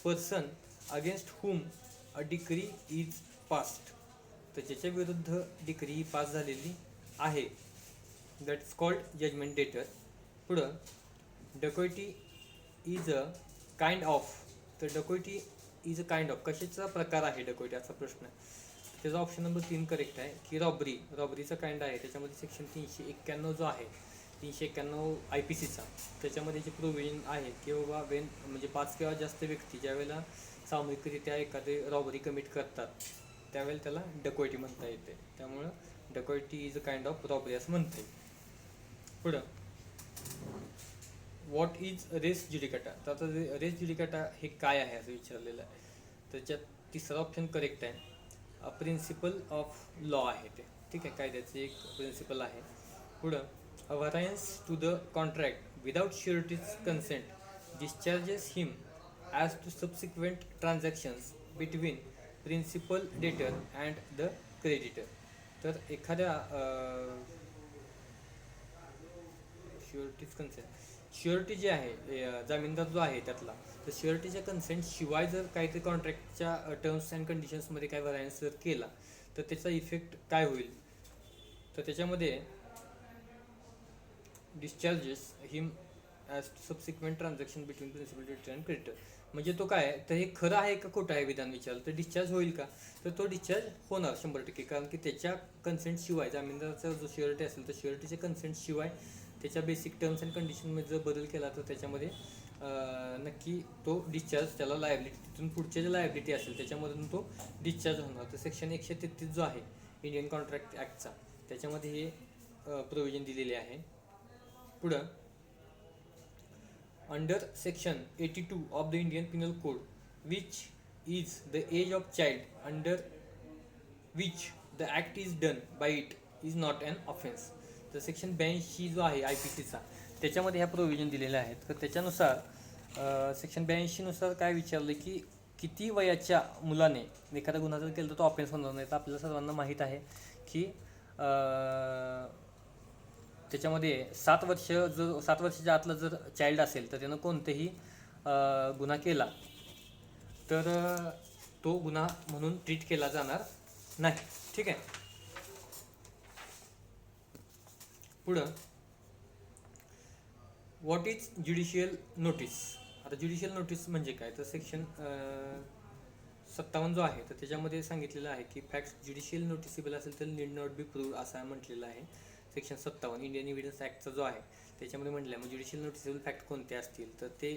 Person against hmm a decree is passed. तर ज्याच्या विरुद्ध डिक्री पास झालेली आहे दॅट इज कॉल्ड जजमेंट डेटर. पुढं, डकॉइटी इज अ काइंड ऑफ. तर डकॉइटी इज अ काइंड ऑफ कशाचा प्रकार आहे डकॉइटी असा प्रश्न आहे. त्याचा ऑप्शन नंबर 3 करेक्ट आहे की रॉबरीचा काइंड आहे. त्याच्यामध्ये सेक्शन 391 जो आहे 391 IPCचा त्याच्यामध्ये जे प्रोव्हिजन आहे की बाबा वेन म्हणजे 5 किंवा जास्त व्यक्ती ज्यावेळेला सामूहिकरित्या एखादे रॉबरी कमिट करतात त्यावेळेला त्याला डकॉइटी म्हणता येते. त्यामुळं dacoity is a kind of robbery असं म्हणता येईल. पुढं, व्हॉट इज रेस ज्युडिकाटा. तर आता रेस ज्युडिकाटा हे काय आहे असं विचारलेलं आहे. त्याच्यात तिसरा ऑप्शन करेक्ट आहे. प्रिन्सिपल ऑफ लॉ आहे ते, ठीक आहे, कायद्याचे एक प्रिन्सिपल आहे. पुढं, a variance to the contract without surety's consent discharges him as to subsequent transactions between principal debtor and the creditor. तर एखाद्या श्युरिटीज कन्सेंट, श्युरिटी जी आहे जामीनदार जो आहे त्यातला, तर श्युरिटीच्या कन्सेंट शिवाय जर काहीतरी कॉन्ट्रॅक्टच्या टर्म्स अँड कंडिशन्समध्ये काय व्हरायन्स जर केला तर त्याचा इफेक्ट काय होईल. तर त्याच्यामध्ये discharges him as subsequent transaction between principal debtor and creditor. म्हणजे तो काय, तर हे खरं आहे का खोटं आहे विधान विचारलं तर डिस्चार्ज होईल का, तर तो डिस्चार्ज होणार 100%. कारण की त्याच्या कन्सेंट शिवाय जामीनदाराचा जो श्युरिटी असेल तर श्युरिटीच्या कन्सेंट शिवाय त्याच्या बेसिक टर्म्स अँड कंडिशनमध्ये जर बदल केला तर त्याच्यामध्ये नक्की तो डिस्चार्ज, त्याला लायबिलिटी तिथून पुढच्या ज्या लायबिलिटी असेल त्याच्यामधून तो डिस्चार्ज होणार. तर सेक्शन 133 जो आहे इंडियन कॉन्ट्रॅक्ट ॲक्टचा त्याच्यामध्ये हे प्रोव्हिजन दिलेले आहे. पुढं, under section 82 of the Indian penal code which is the age of child under which the act is done by it is not an offence. तर सेक्शन 82 जो आहे IPCचा त्याच्यामध्ये ह्या प्रोव्हिजन दिलेल्या आहेत. तर त्याच्यानुसार सेक्शन 82 नुसार काय विचारलं की किती वयाच्या मुलाने एखादा गुन्हा जर केला तर तो ऑफेन्स होणार नाही. तर आपल्याला सर्वांना माहीत आहे की त्याच्यामध्ये 7 वर्षाच्या आतला जर चाइल्ड असेल तर त्यानं कोणतेही गुन्हा केला तर तो गुन्हा म्हणून ट्रीट केला जाणार नाही, ठीक आहे. पुढं, व्हॉट इज ज्युडिशियल नोटीस. आता ज्युडिशियल नोटीस म्हणजे काय, तर सेक्शन 57 जो आहे तर त्याच्यामध्ये सांगितलेलं आहे की फॅक्ट्स ज्युडिशियल नोटिसेबल असेल तर नीड नॉट बी प्रूव्ड असं म्हटलेलं आहे. सेक्शन 57 इंडियन एव्हिडन्स ॲक्टचा जो आहे त्याच्यामध्ये म्हटलं मग ज्युडिशियल नोटिसेबल फॅक्ट कोणते असतील तर ते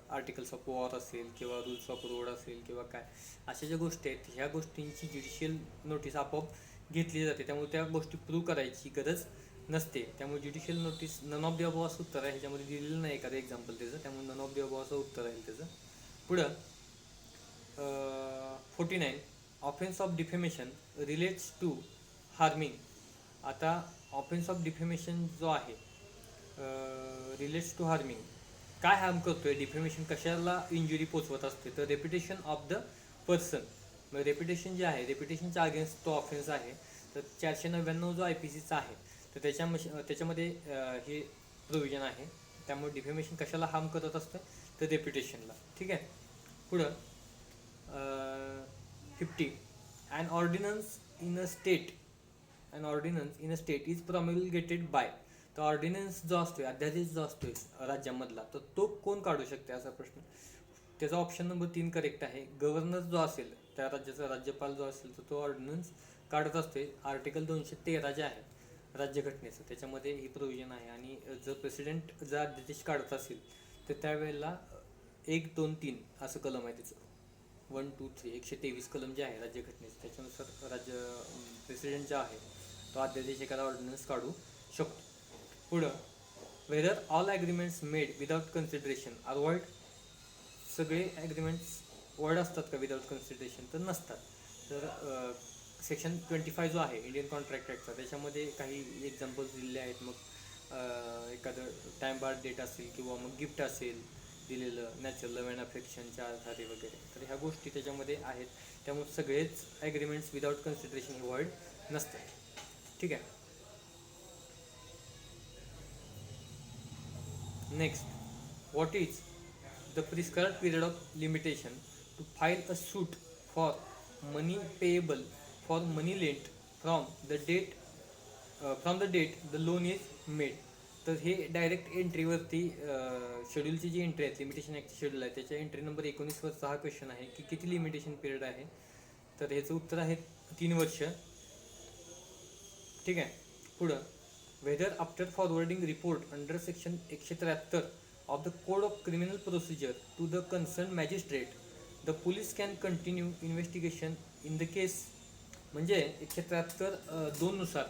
आर्टिकल्स ऑफ वॉर असेल किंवा रूल्स ऑफ रोड असेल किंवा काय अशा ज्या गोष्टी आहेत ह्या गोष्टींची ज्युडिशियल नोटीस आपोआप घेतली जाते. त्यामुळे त्या गोष्टी प्रूव्ह करायची गरज नसते, त्यामुळे judicial notice none of the above असं उत्तर आहे. ह्याच्यामध्ये दिलेलं नाही एखादं एक्झाम्पल त्याचं, त्यामुळे नन ऑफ द अबव असं उत्तर आहे त्याचं. पुढं 49 offence of defamation relates to harming. आता ऑफेन्स ऑफ डिफेमेशन जो आहे रिलेट्स टू हार्मिंग, काय हार्म करतोय डिफेमेशन, कशाला इंजुरी पोचवत असते, तर रेप्युटेशन ऑफ द पर्सन. मग रेप्युटेशन जे आहे, रेप्युटेशनच्या अगेन्स्ट तो ऑफेन्स आहे. तर 499 जो IPCचा आहे, तर त्याच्यामध्ये हे प्रोव्हिजन आहे. त्यामुळे डिफेमेशन कशाला हार्म करत असतं, तर रेप्युटेशनला. ठीक आहे. पुढं 50 an ordinance in a state is promulgated by. तर ऑर्डिनन्स जो असतोय, अध्यादेश जो असतोय राज्यामधला, तर तो कोण काढू शकते असा प्रश्न. त्याचा ऑप्शन नंबर 3 करेक्ट आहे. गव्हर्नर जो असेल, त्या राज्याचा राज्यपाल जो असेल, तर तो ऑर्डिनन्स काढत असतोय. आर्टिकल 213 जे आहे राज्यघटनेचं, त्याच्यामध्ये ही प्रोव्हिजन आहे. आणि जर प्रेसिडेंट जर अध्यादेश काढत असेल, तर त्यावेळेला 1, 2, 3 असं कलम आहे त्याचं. 1, 2, 3 123 कलम जे आहे राज्यघटनेचं, त्याच्यानुसार प्रेसिडेंट जो आहे तो अध्यादेश एखादा ऑर्डिनन्स काढू शकतो. पुढं whether all agreements made without consideration are void. सगळे ॲग्रीमेंट्स वॉइड असतात का विदाउट कन्सिडरेशन, तर नसतात. तर सेक्शन 25 जो आहे इंडियन कॉन्ट्रॅक्ट ॲक्टचा, त्याच्यामध्ये काही एक्झाम्पल्स दिलेले आहेत. मग एखादं टाईम बार डेट असेल किंवा मग गिफ्ट असेल दिलेलं, नॅचरल लव्ह अँड अफेक्शनच्या आधारे वगैरे, तर ह्या गोष्टी त्याच्यामध्ये आहेत. त्यामुळे सगळेच ॲग्रीमेंट्स विदाउट कन्सिडरेशन हे वॉइड नसतात. ठीक आहे. Next, what is the prescribed period of limitation to file a suit for money payable for money lent from the date the loan is made. तर हे डायरेक्ट एंट्रीवरती शेड्यूलची जी एंट्री आहे, लिमिटेशन ॲक्टची शेड्यूल आहे, त्याच्या एंट्री नंबर 19वरचा हा क्वेश्चन आहे की किती लिमिटेशन पिरियड आहे. तर ह्याचं उत्तर आहे 3 वर्ष. ठीक आहे. पुढं whether after forwarding report under section 173 of the code of criminal procedure to the concern magistrate the police can continue investigation in the case. म्हणजे 173(2) नुसार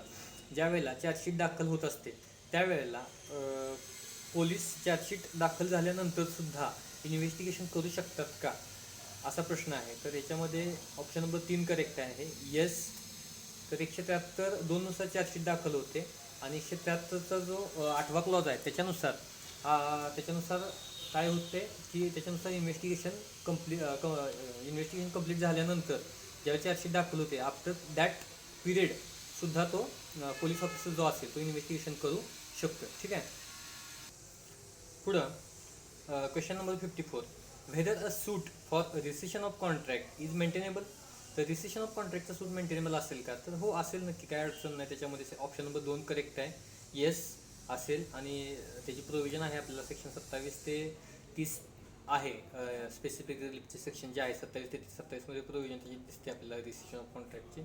ज्या वेळेला चार्जशीट दाखल होत असते, त्यावेळेला पोलीस चार्जशीट दाखल झाल्यानंतर सुद्धा इन्व्हेस्टिगेशन करू शकतात का, असा प्रश्न आहे. तर याच्यामध्ये ऑप्शन नंबर 3 करेक्ट आहे, येस. तर 173(2) नुसार चार्जशीट दाखल होते. आणि 173चा जो 8वा क्लॉज आहे, त्याच्यानुसार काय होते की त्याच्यानुसार इन्व्हेस्टिगेशन कंप्लीट झाल्यानंतर ज्यावेळी चार्जशीट दाखल होते, आफ्टर दॅट पिरियड सुद्धा तो पोलीस ऑफिसर जो असेल तो इन्व्हेस्टिगेशन करू शकतो. ठीक आहे. पुढं question number 54 whether a suit for recession of contract is maintainable. तर रिसेशन ऑफ कॉन्ट्रॅक्टचा सूट मेंटेनेबल असेल का, तर हो असेल नक्की, काय अडचण नाही. त्याच्यामध्ये ऑप्शन नंबर 2 करेक्ट आहे, येस असेल. आणि त्याची प्रोव्हिजन आहे आपल्याला सेक्शन 27 ते 30 आहे. स्पेसिफिक रिलीफचे सेक्शन जे आहे 27 ते 27मध्ये प्रोव्हिजन त्याची दिसते आपल्याला रिसेशन ऑफ कॉन्ट्रॅक्टची.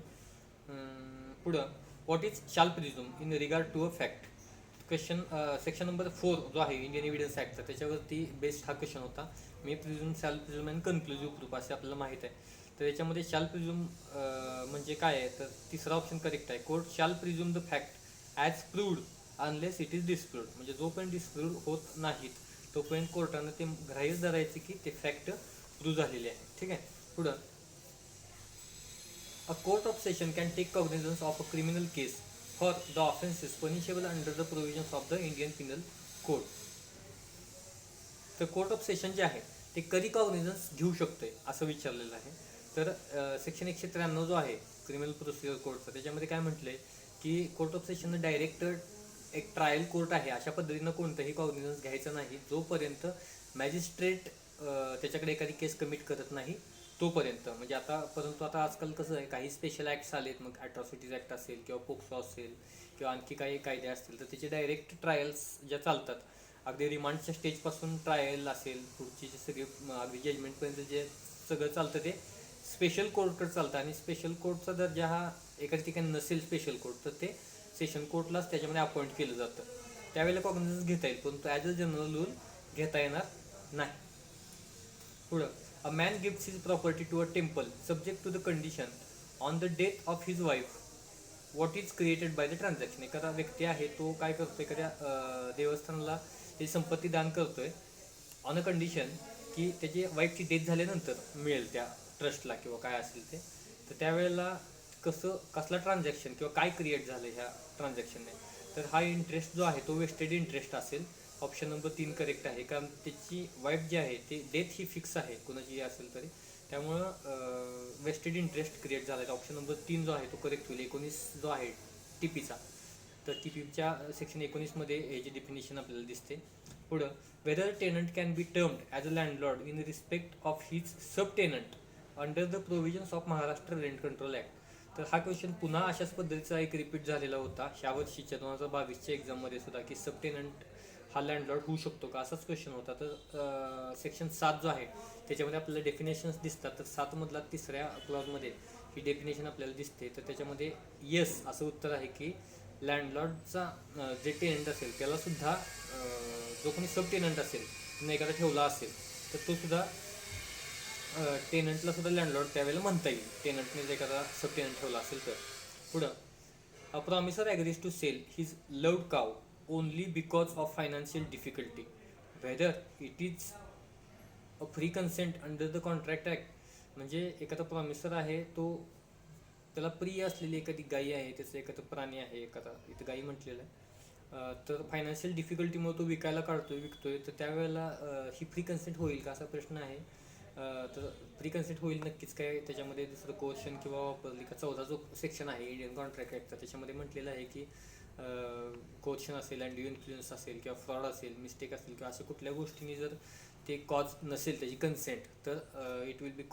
पुढं what is shall presume in regard to a fact. Question section number 4 जो आहे इंडियन एव्हिडन्स ॲक्टचा, त्याच्यावरती बेस्ड हा क्वेश्चन होता. मे प्रिझ्युम, शाल प्रिझ्युम अँड कन्क्लुझिव्ह प्रूफ असे आपल्याला माहीत आहे. तर याच्यामध्ये शाल प्रिझ्युम म्हणजे काय आहे, तर तिसरा ऑप्शन करेक्ट आहे. Court shall presume the fact as proved unless it is disproved. म्हणजे जोपर्यंत डिस्प्रूव्ड होत नाहीत तोपर्यंत कोर्टानं ते ग्राह्य धरायचे की ते फॅक्ट प्रूव्ह झालेले आहे. ठीक आहे. पुढं a court of session can take cognizance of a criminal case for the offences punishable under the provisions of the Indian penal code. तर कोर्ट ऑफ सेशन जे आहे ते कधी कॉग्निझन्स घेऊ शकतोय असं विचारलेलं आहे. तर सेक्शन 193 जो आहे क्रिमिनल प्रोसिजर कोडचा, त्याच्यामध्ये काय म्हटलंय की कोर्ट ऑफ सेशननं डायरेक्ट एक ट्रायल कोर्ट आहे अशा पद्धतीनं कोणतंही कॉग्निझन्स घ्यायचं नाही जोपर्यंत मॅजिस्ट्रेट त्याच्याकडे एखादी केस कमिट करत नाही तोपर्यंत. म्हणजे परंतु आता आजकाल कसं आहे, काही स्पेशल ॲक्ट्स आलेत, मग ॲट्रॉसिटीज ॲक्ट असेल किंवा पोक्सो असेल किंवा आणखी काही कायदे असतील, तर त्याचे डायरेक्ट ट्रायल्स ज्या चालतात, अगदी रिमांडच्या स्टेजपासून ट्रायल असेल, पुढची जे सगळे अगदी जजमेंटपर्यंत जे सगळं चालतं ते स्पेशल कोर्टकडे चालतं. आणि स्पेशल कोर्टचा दर्जा हा एखाद्या ठिकाणी नसेल स्पेशल कोर्ट, तर ते सेशन कोर्टलाच त्याच्यामध्ये अपॉइंट केलं जातं. त्यावेळेला कॉग्निझन्स घेता येईल, परंतु ॲज अ जनरल रूल घेता येणार नाही. पुढं a man gifts his property to a temple subject to the condition on the death of his wife. What is created by the transaction. एखादा व्यक्ती आहे तो काय करतोय, एखाद्या देवस्थानाला ही संपत्ती दान करतोय ऑन अ कंडिशन की त्याची वाईफची डेथ झाल्यानंतर मिळेल त्या ट्रस्टला किंवा काय असेल ते. तर त्यावेळेला कसला ट्रान्झॅक्शन किंवा काय क्रिएट झालं ह्या ट्रान्झॅक्शनने, तर हा इंटरेस्ट जो आहे तो वेस्टेड इंटरेस्ट असेल. ऑप्शन नंबर 3 करेक्ट आहे, कारण त्याची वाईफ जी आहे ती डेथ ही फिक्स आहे कोणाची असेल तरी, त्यामुळं वेस्टेड इंटरेस्ट क्रिएट झाला आहे. ऑप्शन नंबर 3 जो आहे तो करेक्ट होईल. 19 जो आहे टीपीचा, तर टीपीच्या सेक्शन 19मध्ये याची डेफिनेशन आपल्याला दिसते. पुढं, whether tenant can be termed as a landlord in respect of his sub tenant under the provisions of Maharashtra rent control act. तर हा क्वेश्चन पुन्हा अशाच पद्धतीचा एक रिपीट झालेला होता ह्या वर्षीच्या 2022च्या एक्झाममध्ये सुद्धा, की सब टेनंट हा लँडलॉर्ड होऊ शकतो का, असाच क्वेश्चन होता. तर सेक्शन 7 जो आहे त्याच्यामध्ये आपल्याला डेफिनेशन्स दिसतात. तर 7मधला 3ऱ्या क्लॉजमध्ये ही डेफिनेशन आपल्याला दिसते. तर त्याच्यामध्ये येस असं उत्तर आहे की लँडलॉर्डचा जे टेनंट असेल त्यालासुद्धा जो कोणी सब टेनंट असेल, त्यांना एखादा ठेवला असेल तर तो सुद्धा टेनंटला सुद्धा लँडलॉर्ड त्यावेळेला म्हणता येईल, टेनंटने जर एखादा सब टेनंट ठेवला असेल तर. पुढं, a promisor agrees to sell his loved cow only because of financial difficulty whether it is a free consent under the contract act. म्हणजे एखादा प्रॉमिसर आहे तो, त्याला प्रिय असलेली एखादी गायी आहे, त्याचं एखादं प्राणी आहे, एखादा इथं गायी म्हटलेलं आहे, तर फायनान्शियल डिफिकल्टीमुळे तो विकतोय, तर त्यावेळेला ही फ्री कन्सेंट होईल का असा प्रश्न आहे. तर फ्री कन्सेंट होईल नक्कीच. काय त्याच्यामध्ये दुसरं क्वेश्चन किंवा वापरली का 14 जो सेक्शन आहे इंडियन कॉन्ट्रॅक्ट ॲक्टचा, त्याच्यामध्ये म्हटलेलं आहे की क्वेश्चन असेल, अँड इन्फ्लुएन्स असेल किंवा फ्रॉड असेल, मिस्टेक असेल किंवा अशा कुठल्या गोष्टींनी जर ते कॉज नसेल त्याची कन्सेंट, तर it will be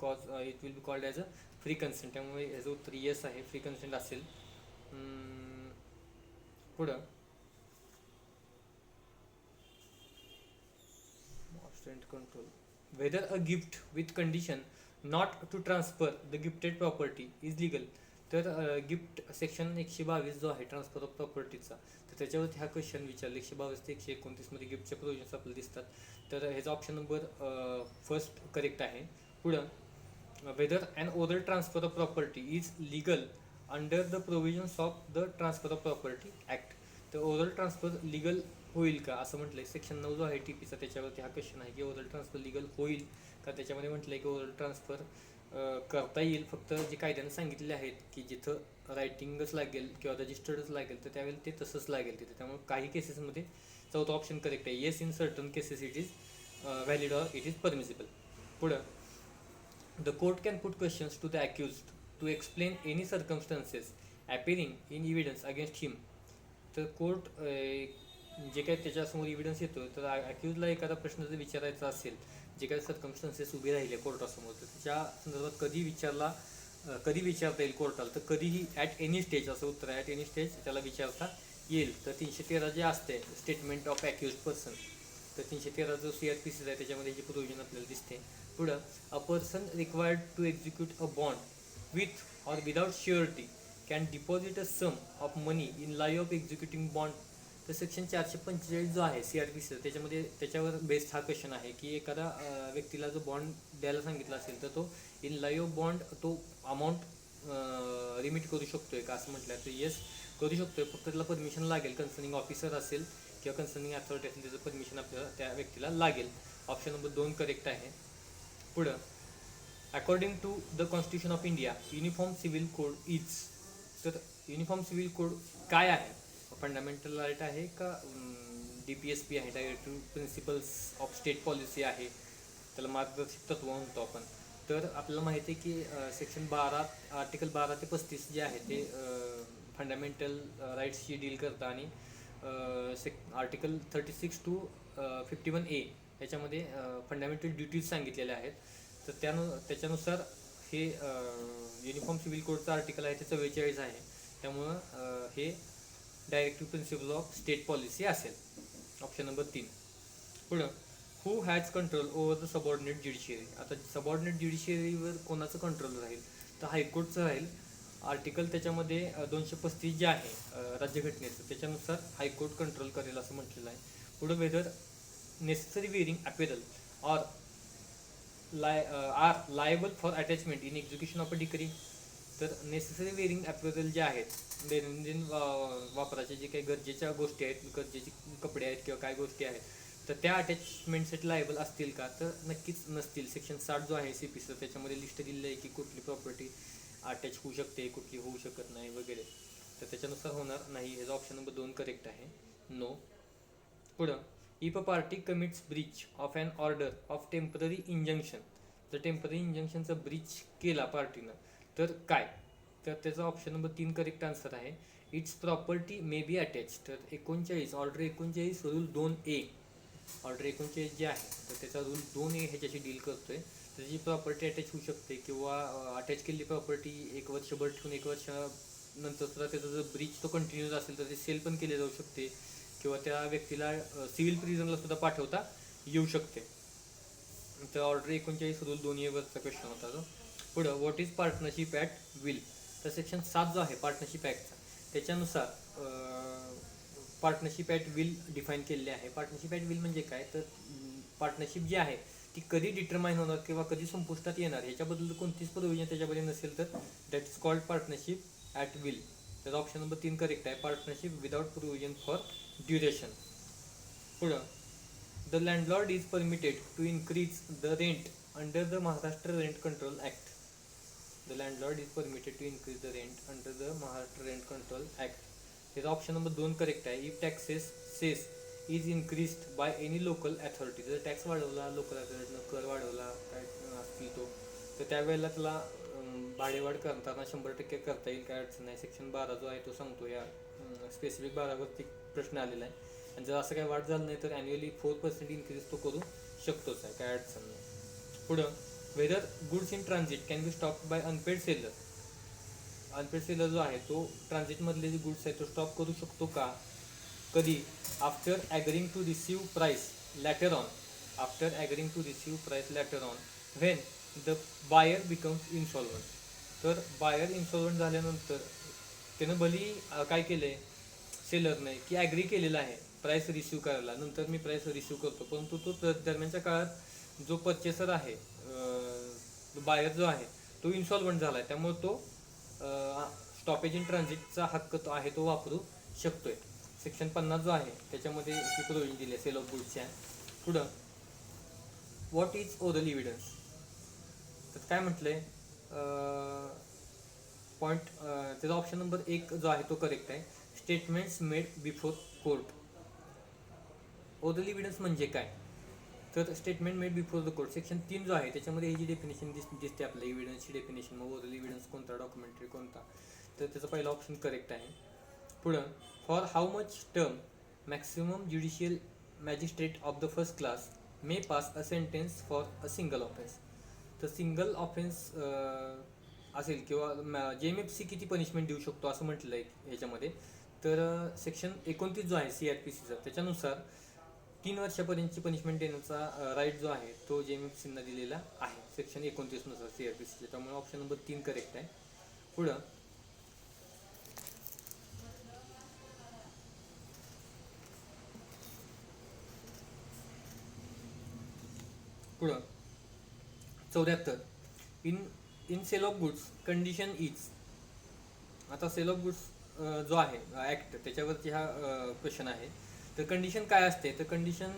called as a free consent. त्यामुळे ह्याचं उत्तर येस आहे, फ्री कन्सेंट असेल. पुढं, control whether a gift with condition not to transfer the gifted property is legal. तर गिफ्ट सेक्शन 122 जो आहे ट्रान्सफर ऑफ प्रॉपर्टीचा, तर त्याच्यावरती हा क्वेश्चन विचारला. 122 ते 129 मध्ये गिफ्टचे प्रोविजन्स आपल्याला दिसतात. तर ह्याचा ऑप्शन नंबर फर्स्ट करेक्ट आहे. पुढं, whether and oral transfer of property is legal under the provisions of the transfer of property act. तर ओरल ट्रान्सफर लिगल होईल का असं म्हटलंय. सेक्शन 9 जो आहे टीपीचा त्याच्यावरती हा क्वेश्चन आहे की ओरल ट्रान्सफर लिगल होईल का. त्याच्यामध्ये म्हटलंय की ओरल ट्रान्सफर करता येईल, फक्त जे कायद्यानं सांगितलेले आहेत की जिथं रायटिंगच लागेल किंवा रजिस्टर्डच लागेल तर त्यावेळेला ते तसंच लागेल तिथे. त्यामुळे काही केसेसमध्ये चौथा ऑप्शन करेक्ट आहे. Yes, in certain cases it is valid or it is permissible. पुढं, the court can put questions to the accused to explain any circumstances appearing in evidence against him. तर कोर्ट जे काही त्याच्यासमोर evidence येतो, तर अक्यूजला एखादा प्रश्न जर विचारायचा असेल, जे काही सर्कमस्टन्सेस उभे राहिले कोर्टासमोर, तर त्याच्या संदर्भात कधी विचारता येईल कोर्टाला, तर कधीही ॲट एनी स्टेज असं उत्तर आहे. ॲट एनी स्टेज त्याला विचारता येईल. तर 313 जे असते स्टेटमेंट ऑफ अक्यूज पर्सन, तर 313 जो CRPC आहे त्याच्यामध्ये याची प्रोव्हिजन आपल्याला दिसते. पुढं, a person required to execute a bond with or without surety can deposit a sum of money in lieu of executing bond. तर सेक्शन 445 जो आहे CRPC त्याच्यामध्ये त्याच्यावर बेस्ड हा क्वेश्चन आहे की एखादा व्यक्तीला जो बॉन्ड द्यायला सांगितला असेल तर तो इन लाईव्ह ऑफ बॉन्ड तो अमाऊंट रिमिट करू शकतोय का असं म्हटलं तर येस करू शकतोय. फक्त त्याला परमिशन लागेल, कन्सर्निंग ऑफिसर असेल किंवा कन्सर्निंग अथॉरिटी असेल त्याचं परमिशन आपल्याला त्या व्यक्तीला लागेल. ऑप्शन नंबर 2 करेक्ट आहे. पुढं, according to the constitution of India uniform civil code is. तर युनिफॉर्म सिव्हिल कोड काय आहे, फंडामेंटल राईट आहे का DPSP आहे, directive principles of state policy आहे, त्याला मार्गदर्शक तत्व म्हणतो आपण. तर आपल्याला माहिती आहे की सेक्शन 12 आर्टिकल 12 ते 35 जे आहे ते फंडामेंटल राईट्सशी डील करतं आणि आर्टिकल 36 to 51A याच्यामध्ये फंडामेंटल ड्युटीज सांगितलेल्या आहेत. तर त्याच्यानुसार हे युनिफॉर्म सिव्हिल कोडचं आर्टिकल आहे ते 44 आहे. त्यामुळं हे directive principle of state policy असेल. Option number 3. पुढं, who has control over the subordinate judiciary. आता सबऑर्डिनेट ज्युडिशियरीवर कोणाचं कंट्रोल राहील, तर हायकोर्टचं राहील. आर्टिकल त्याच्यामध्ये 235 जे आहे राज्यघटनेचं त्याच्यानुसार हायकोर्ट कंट्रोल करेल असं म्हटलेलं आहे. पुढं, whether necessary wearing apparel are liable for attachment in execution of a decree. तर नेसेसरी वेअरिंग अप्रोचल जे आहेत, दैनंदिन वापराचे जे काही गरजेच्या गोष्टी आहेत, गरजेचे कपडे आहेत किंवा काय गोष्टी आहेत, तर त्या अटॅचमेंटसाठी लायबल असतील का, तर नक्कीच नसतील. सेक्शन 60 जो आहे CPC त्याच्यामध्ये लिस्ट दिलेली आहे की कुठली प्रॉपर्टी अटॅच होऊ शकते, कुठली होऊ शकत नाही वगैरे. तर त्याच्यानुसार होणार नाही. ह्याचा ऑप्शन नंबर 2 करेक्ट आहे, नो. पुढं, if a party commits breach of an order of temporary injunction, जर टेम्पररी इंजंक्शनचं ब्रीच केला पार्टीनं तर काय, तर त्याचा ऑप्शन नंबर 3 करेक्ट आन्सर आहे. It's property may be attach. तर 39 ऑर्डर 39 रूल 2A, ऑर्डर 39 जे आहे तर त्याचा रूल 2A ह्याच्याशी डील करतोय. त्याची प्रॉपर्टी अटॅच होऊ शकते किंवा अटॅच केलेली प्रॉपर्टी 1 वर्षभर ठेवून 1 वर्षानंतर सुद्धा त्याचा जर ब्रीच तो कंटिन्यूज असेल तर ते सेल पण केले जाऊ शकते किंवा त्या व्यक्तीला सिव्हिल प्रिझनला सुद्धा पाठवता येऊ शकते. तर ऑर्डर 39 रूल 2A वरचा क्वेश्चन होता तो. पुढं, what is partnership at will. तर सेक्शन 7 जो आहे पार्टनरशिप ॲक्टचा, त्याच्यानुसार पार्टनरशिप ॲट विल डिफाईन केलेले आहे. पार्टनरशिप ॲट विल म्हणजे काय, तर पार्टनरशिप जी आहे ती कधी डिटरमाइन होणार किंवा कधी संपुष्टात येणार ह्याच्याबद्दल कोणतीच प्रोव्हिजन त्याच्यामध्ये नसेल तर that is called partnership at will. तर ऑप्शन नंबर 3 करेक्ट आहे, partnership without provision for duration. पुढं, the landlord is permitted to increase the rent under the Maharashtra rent control act. The landlord is permitted to increase the rent under the Maharashtra rent control act. त्याचा option number 2 correct आहे. If taxes cess is increased by any local authority, जर tax वाढवला, local अथॉरिटीनं कर वाढवला काय असतील तो, तर त्यावेळेला त्याला भाडेवाढ करताना 100% करता येईल, काय अडचण नाही. सेक्शन 12 जो आहे तो सांगतो, या स्पेसिफिक 12वरती प्रश्न आलेला आहे. आणि जर असं काही वाढ झालं नाही तर ॲन्युअली 4% इन्क्रीज तो करू शकतोच आहे, काय अडचण नाही. पुढं, whether goods in transit can be stop by unpaid seller. Unpaid seller जो आहे तो ट्रान्झिटमधले जे गुड्स आहेत तो स्टॉप करू शकतो का, कधी, after agreeing to receive price later on, after agreeing to receive price later on when the buyer becomes insolvent. तर बायर इन्सॉल्वंट झाल्यानंतर त्यानं भली काय केलं आहे सेलरने की ॲग्री केलेला आहे प्राईस रिसीव करायला, नंतर मी प्राईस रिसीव करतो, परंतु तो दरम्यानच्या काळात जो पर्चेसर आहे, बायर जो आहे तो इन्सॉल्वंट झाला आहे, त्यामुळे तो स्टॉपेज इन ट्रान्झिटचा हक्क तो आहे तो वापरू शकतोय. सेक्शन 50 जो आहे त्याच्यामध्ये ही प्रोव्हिजन दिली आहे सेल ऑफ गुड्सच्या. पुढं, व्हॉट इज ओरल इव्हिडन्स. तर काय म्हटलंय, पॉईंट त्याचा ऑप्शन नंबर 1 जो आहे तो करेक्ट आहे. Statements made before court. Oral evidence म्हणजे काय, तर statement made before the court. Section 3 जो आहे त्याच्यामध्ये ही जी डेफिनेशन दिसते आपल्या इव्हिडन्सची डेफिनेशन, मग ओरल इव्हिडन्स कोणता, डॉक्युमेंटरी कोणता, तर त्याचा पहिला ऑप्शन करेक्ट आहे. पुढं, for how much term maximum judicial magistrate of the first class may pass a sentence for a single offence. तर सिंगल ऑफेन्स असेल किंवा JMFC किती पनिशमेंट देऊ शकतो असं म्हटलं आहे ह्याच्यामध्ये. तर सेक्शन 29 जो आहे CRPCचा त्याच्यानुसार 3 वर्षापर्यंतची पनिशमेंट देण्याचा राईट जो आहे तो JMFCना दिलेला आहे सेक्शन 29 नुसार CRPCचा. त्यामुळे ऑप्शन नंबर 3 करेक्ट आहे. पुढं, पुढं 74 in sale of goods condition is. आता सेल ऑफ गुड्स जो आहे ॲक्ट त्याच्यावरती हा क्वेश्चन आहे. तर कंडिशन काय असते, तर कंडिशन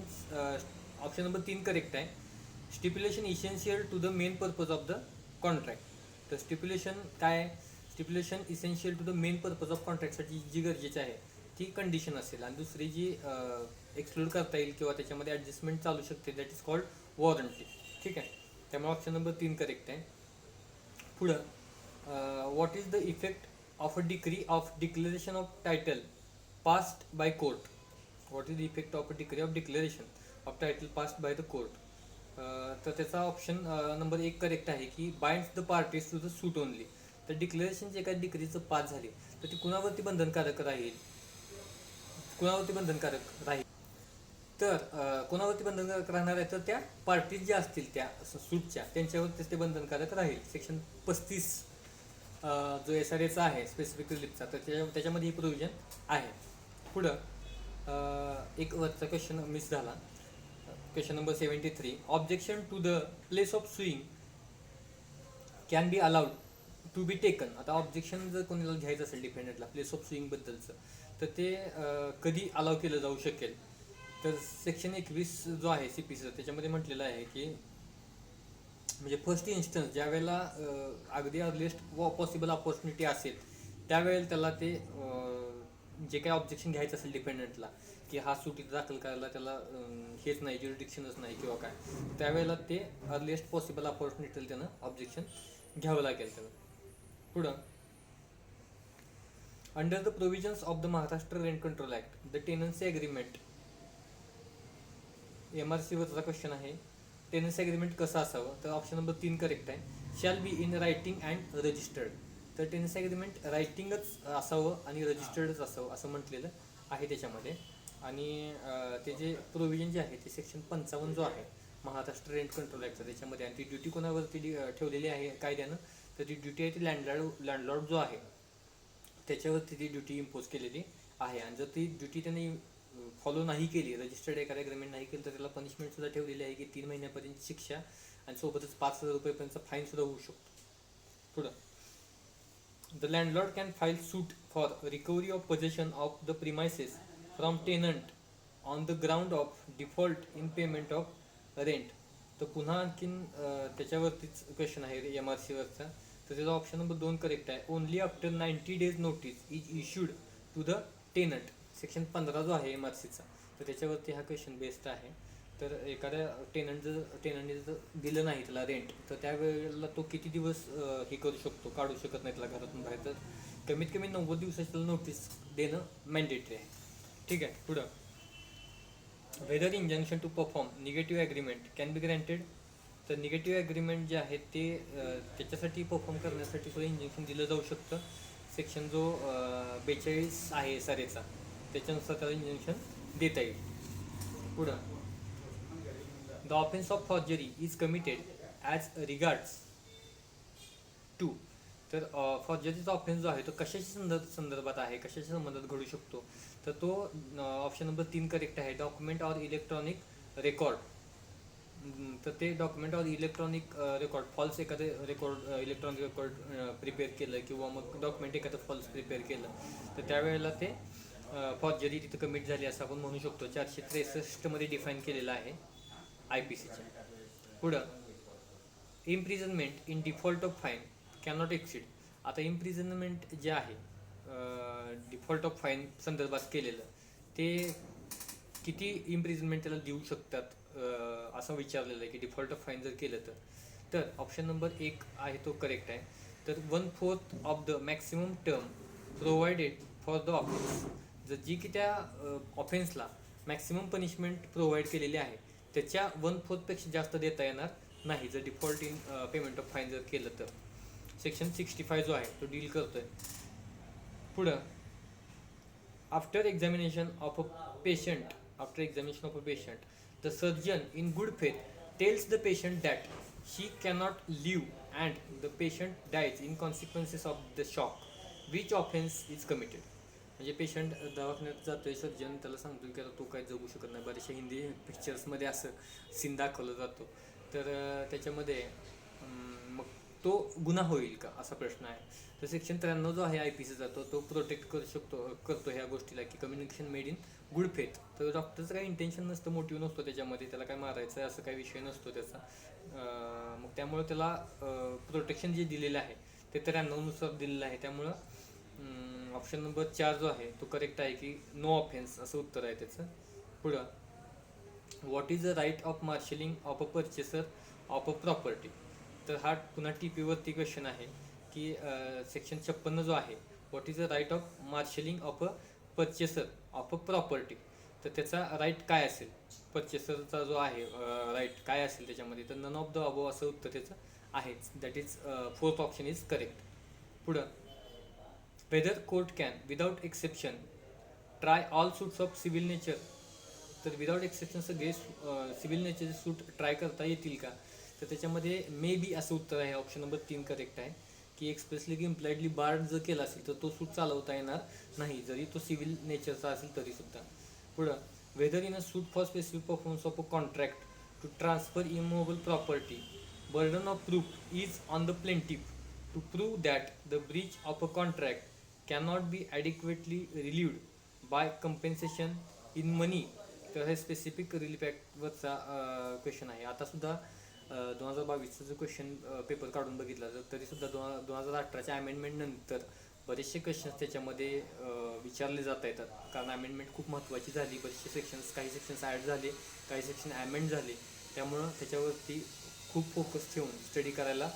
ऑप्शन नंबर 3 करेक्ट आहे. Stipulation essential to the main purpose of the contract. तर स्टिप्युलेशन काय, stipulation essential to the main purpose of कॉन्ट्रॅक्टसाठी जी गरजेची आहे ती कंडिशन असेल, आणि दुसरी जी एक्सक्लूड करता येईल किंवा त्याच्यामध्ये ॲडजस्टमेंट चालू शकते दॅट इज कॉल्ड वॉरंटी. ठीक आहे, त्यामुळे ऑप्शन नंबर 3 करेक्ट आहे. पुढं, what is the effect of a decree of declaration of title passed by court. What is the effect of a decree of declaration of title passed by the court. तर त्याचा option number 1 correct आहे की binds the parties to the suit only. तर declaration जे काही डिक्रीचं pass झाली तर ती कुणावरती बंधनकारक राहील, कुणावरती बंधनकारक राहील, तर कोणावरती बंधनकारक राहणार आहे, तर त्या पार्टीज ज्या असतील त्या सूटच्या त्यांच्यावरतीच ते बंधनकारक राहील. सेक्शन 35 जो SRAचा आहे स्पेसिफिक रिलीफचा, तर त्याच्यामध्ये ही प्रोव्हिजन आहे. पुढं, एक वरचा क्वेश्चन मिस झाला, question number 73. Objection to the place of suing can be allowed to be taken. आता ऑब्जेक्शन जर कोणाला घ्यायचं असेल डिफेंडंटला प्लेस ऑफ सुईंगबद्दलचं, तर ते कधी अलाव केलं जाऊ शकेल. तर सेक्शन 21 जो आहे सी पी सीचा त्याच्यामध्ये म्हटलेलं आहे की म्हणजे फर्स्ट इन्स्टन्स ज्या वेळेला अगदी अर्लिएस्ट पॉसिबल ऑपॉर्च्युनिटी असेल त्यावेळेला त्याला ते जे काही ऑब्जेक्शन घ्यायचं असेल डिपेंडंटला की हा सूट इथं दाखल करायला त्याला हेच नाही, ज्युरिडिक्शनच नाही किंवा काय, त्यावेळेला ते अर्लिएस्ट पॉसिबल ऑपॉर्च्युनिटीला त्यानं ऑब्जेक्शन घ्यावं लागेल त्याला. पुढं, under the provisions of the Maharashtra rent control act the tenancy agreement, M R सीवरचा क्वेश्चन आहे, टेनन्सी ॲग्रीमेंट कसं असावं, तर ऑप्शन नंबर 3 करेक्ट आहे. Shall be in writing and registered. तर टेनन्सी ॲग्रीमेंट रायटिंगच असावं आणि रजिस्टर्डच असावं असं म्हटलेलं आहे त्याच्यामध्ये. आणि ते जे प्रोव्हिजन जे आहे ते सेक्शन 55 जो आहे महाराष्ट्र रेंट कंट्रोल ॲक्टचा त्याच्यामध्ये, आणि ती ड्युटी कोणावरती ठेवलेली आहे कायद्यानं, तर ती ड्युटी आहे ती लँडलॉर्ड जो आहे त्याच्यावरती ती ड्युटी इम्पोज केलेली आहे. आणि जर ती ड्युटी त्याने फॉलो नाही केली, रजिस्टर्ड एखादा ॲग्रीमेंट नाही केलं, तर त्याला पनिशमेंटसुद्धा ठेवलेली आहे की 3 महिन्यापर्यंत शिक्षा आणि सोबतच 5,000 रुपयेपर्यंतचा फाईनसुद्धा होऊ शकतो. पुढं, the landlord can file suit for recovery of possession of the premises from tenant on the ground of default in payment of rent. तर पुन्हा आणखीन त्याच्यावरतीच क्वेश्चन आहे एम आर सीवरचा, तर त्याचा ऑप्शन नंबर 2 करेक्ट आहे. Only after 90 days notice is issued to the tenant. Section 15 जो आहे एम आर सीचा, तर त्याच्यावरती हा क्वेश्चन बेस्ड आहे. तर एखाद्या टेनंटने जर दिलं नाही त्याला रेंट, तर त्यावेळेला तो किती दिवस हे करू शकतो, काढू शकत नाही त्याला घरातून बाहेर, तर कमीत कमी 90 दिवसाची त्याला नोटीस देणं मॅन्डेटरी आहे. ठीक आहे. पुढं, whether injunction to perform negative agreement can be granted. तर निगेटिव्ह ॲग्रीमेंट जे आहे ते त्याच्यासाठी परफॉर्म करण्यासाठी सुद्धा इंजंक्शन दिलं जाऊ शकतं. सेक्शन जो 42 आहे सरेचा त्याच्यानुसार त्याला इंजंक्शन देता येईल. पुढं, the offence of forgery is committed as regards to. तर फॉर्जरीचा ऑफेन्स जो आहे तो कशाच्या संदर्भात आहे, कशाच्या संबंधात घडू शकतो, तर तो ऑप्शन नंबर 3 करेक्ट आहे. Document or electronic record. तर ते document or electronic record, false एखादं रेकॉर्ड इलेक्ट्रॉनिक रेकॉर्ड प्रिपेअर केलं किंवा मग डॉक्युमेंट एखादं फॉल्स प्रिपेअर केलं, तर त्यावेळेला ते फॉर्जरी तिथं कमिट झाली असं आपण म्हणू शकतो. 463 मध्ये डिफाईन केलेलं आहे आय पी सीच्या. पुढं, imprisonment in default of fine cannot exceed. आता इम्प्रिझनमेंट जे आहे डिफॉल्ट ऑफ फाईन संदर्भात केलेलं, ते किती इम्प्रिझनमेंट त्याला देऊ शकतात असं विचारलेलं आहे की डिफॉल्ट ऑफ फाईन जर केलं तर ऑप्शन नंबर 1 आहे तो करेक्ट आहे. तर 1/4 of the maximum term provided for the offence. जर जी की त्या ऑफेन्सला मॅक्सिमम पनिशमेंट प्रोव्हाइड केलेली आहे त्याच्या 1/4 पेक्षा जास्त देता येणार नाही जर default in payment of fine जर केलं तर. सेक्शन 65 जो आहे तो डील करतोय. पुढं, after examination of a patient the surgeon in good faith tells the patient that she cannot live and the patient dies in consequences of the shock. Which offense is committed? म्हणजे patient दवाखान्यात जातोय, surgeon त्याला सांगतो की आता तू काय जगू शकत नाही. बरेचशा हिंदी पिक्चर्समध्ये असं सीन दाखवला जातो. तर त्याच्यामध्ये मग तो गुन्हा होईल का असा प्रश्न आहे. तर सेक्शन 93 जो आहे आय पी सीचा तो प्रोटेक्ट करतो ह्या गोष्टीला की communication made in good faith. तर डॉक्टरचं काही इंटेन्शन नसतं, मोटिव्ह नसतो त्याच्यामध्ये, त्याला काय मारायचं आहे असं काही विषय नसतो त्याचा. मग त्यामुळं त्याला प्रोटेक्शन जे दिलेलं आहे ते 93 नुसार दिलेलं आहे. त्यामुळं ऑप्शन नंबर 4 जो आहे तो करेक्ट आहे की नो ऑफेन्स असं उत्तर आहे त्याचं. पुढं, what is the right of marshalling of a purchaser of a property. तर हा पुन्हा टी पीवरती क्वेश्चन आहे की सेक्शन 56 जो आहे what is the right of marshalling of a purchaser of a property. तर त्याचा राईट काय असेल, परचेसरचा जो आहे राईट काय असेल त्याच्यामध्ये, तर नन ऑफ द अबो असं उत्तर त्याचं आहेच. That is 4th option is correct. पुढं, whether court can without exception try all suits of civil nature. तर विदाउट एक्सेप्शन सगळे सिव्हिल नेचरचे सूट ट्राय करता येतील का, तर त्याच्यामध्ये मे बी असं उत्तर आहे. ऑप्शन नंबर 3 करेक्ट आहे की एक्सप्रेसली की इम्प्लाइडली बार्ड जर केला असेल तर तो सूट चालवता येणार नाही जरी तो सिव्हिल नेचरचा असेल तरीसुद्धा. पुढं, whether in a suit for specific performance of a contract to transfer immovable property burden of proof is on the plaintiff. To prove that the breach of a contract cannot be adequately relieved by compensation in money. तर हे specific relief ॲक्टवरचा question आहे. आतासुद्धा 2022चा जो question paper काढून बघितला तर तरीसुद्धा 2018च्या amendment नंतर बरेचसे क्वेश्चन्स त्याच्यामध्ये विचारले जात येतात, कारण अमेंडमेंट खूप महत्त्वाची झाली. बरेचसे काही सेक्शन्स ॲड झाले, काही सेक्शन अमेंड झाले, त्यामुळं त्याच्यावरती खूप फोकस ठेवून स्टडी करायला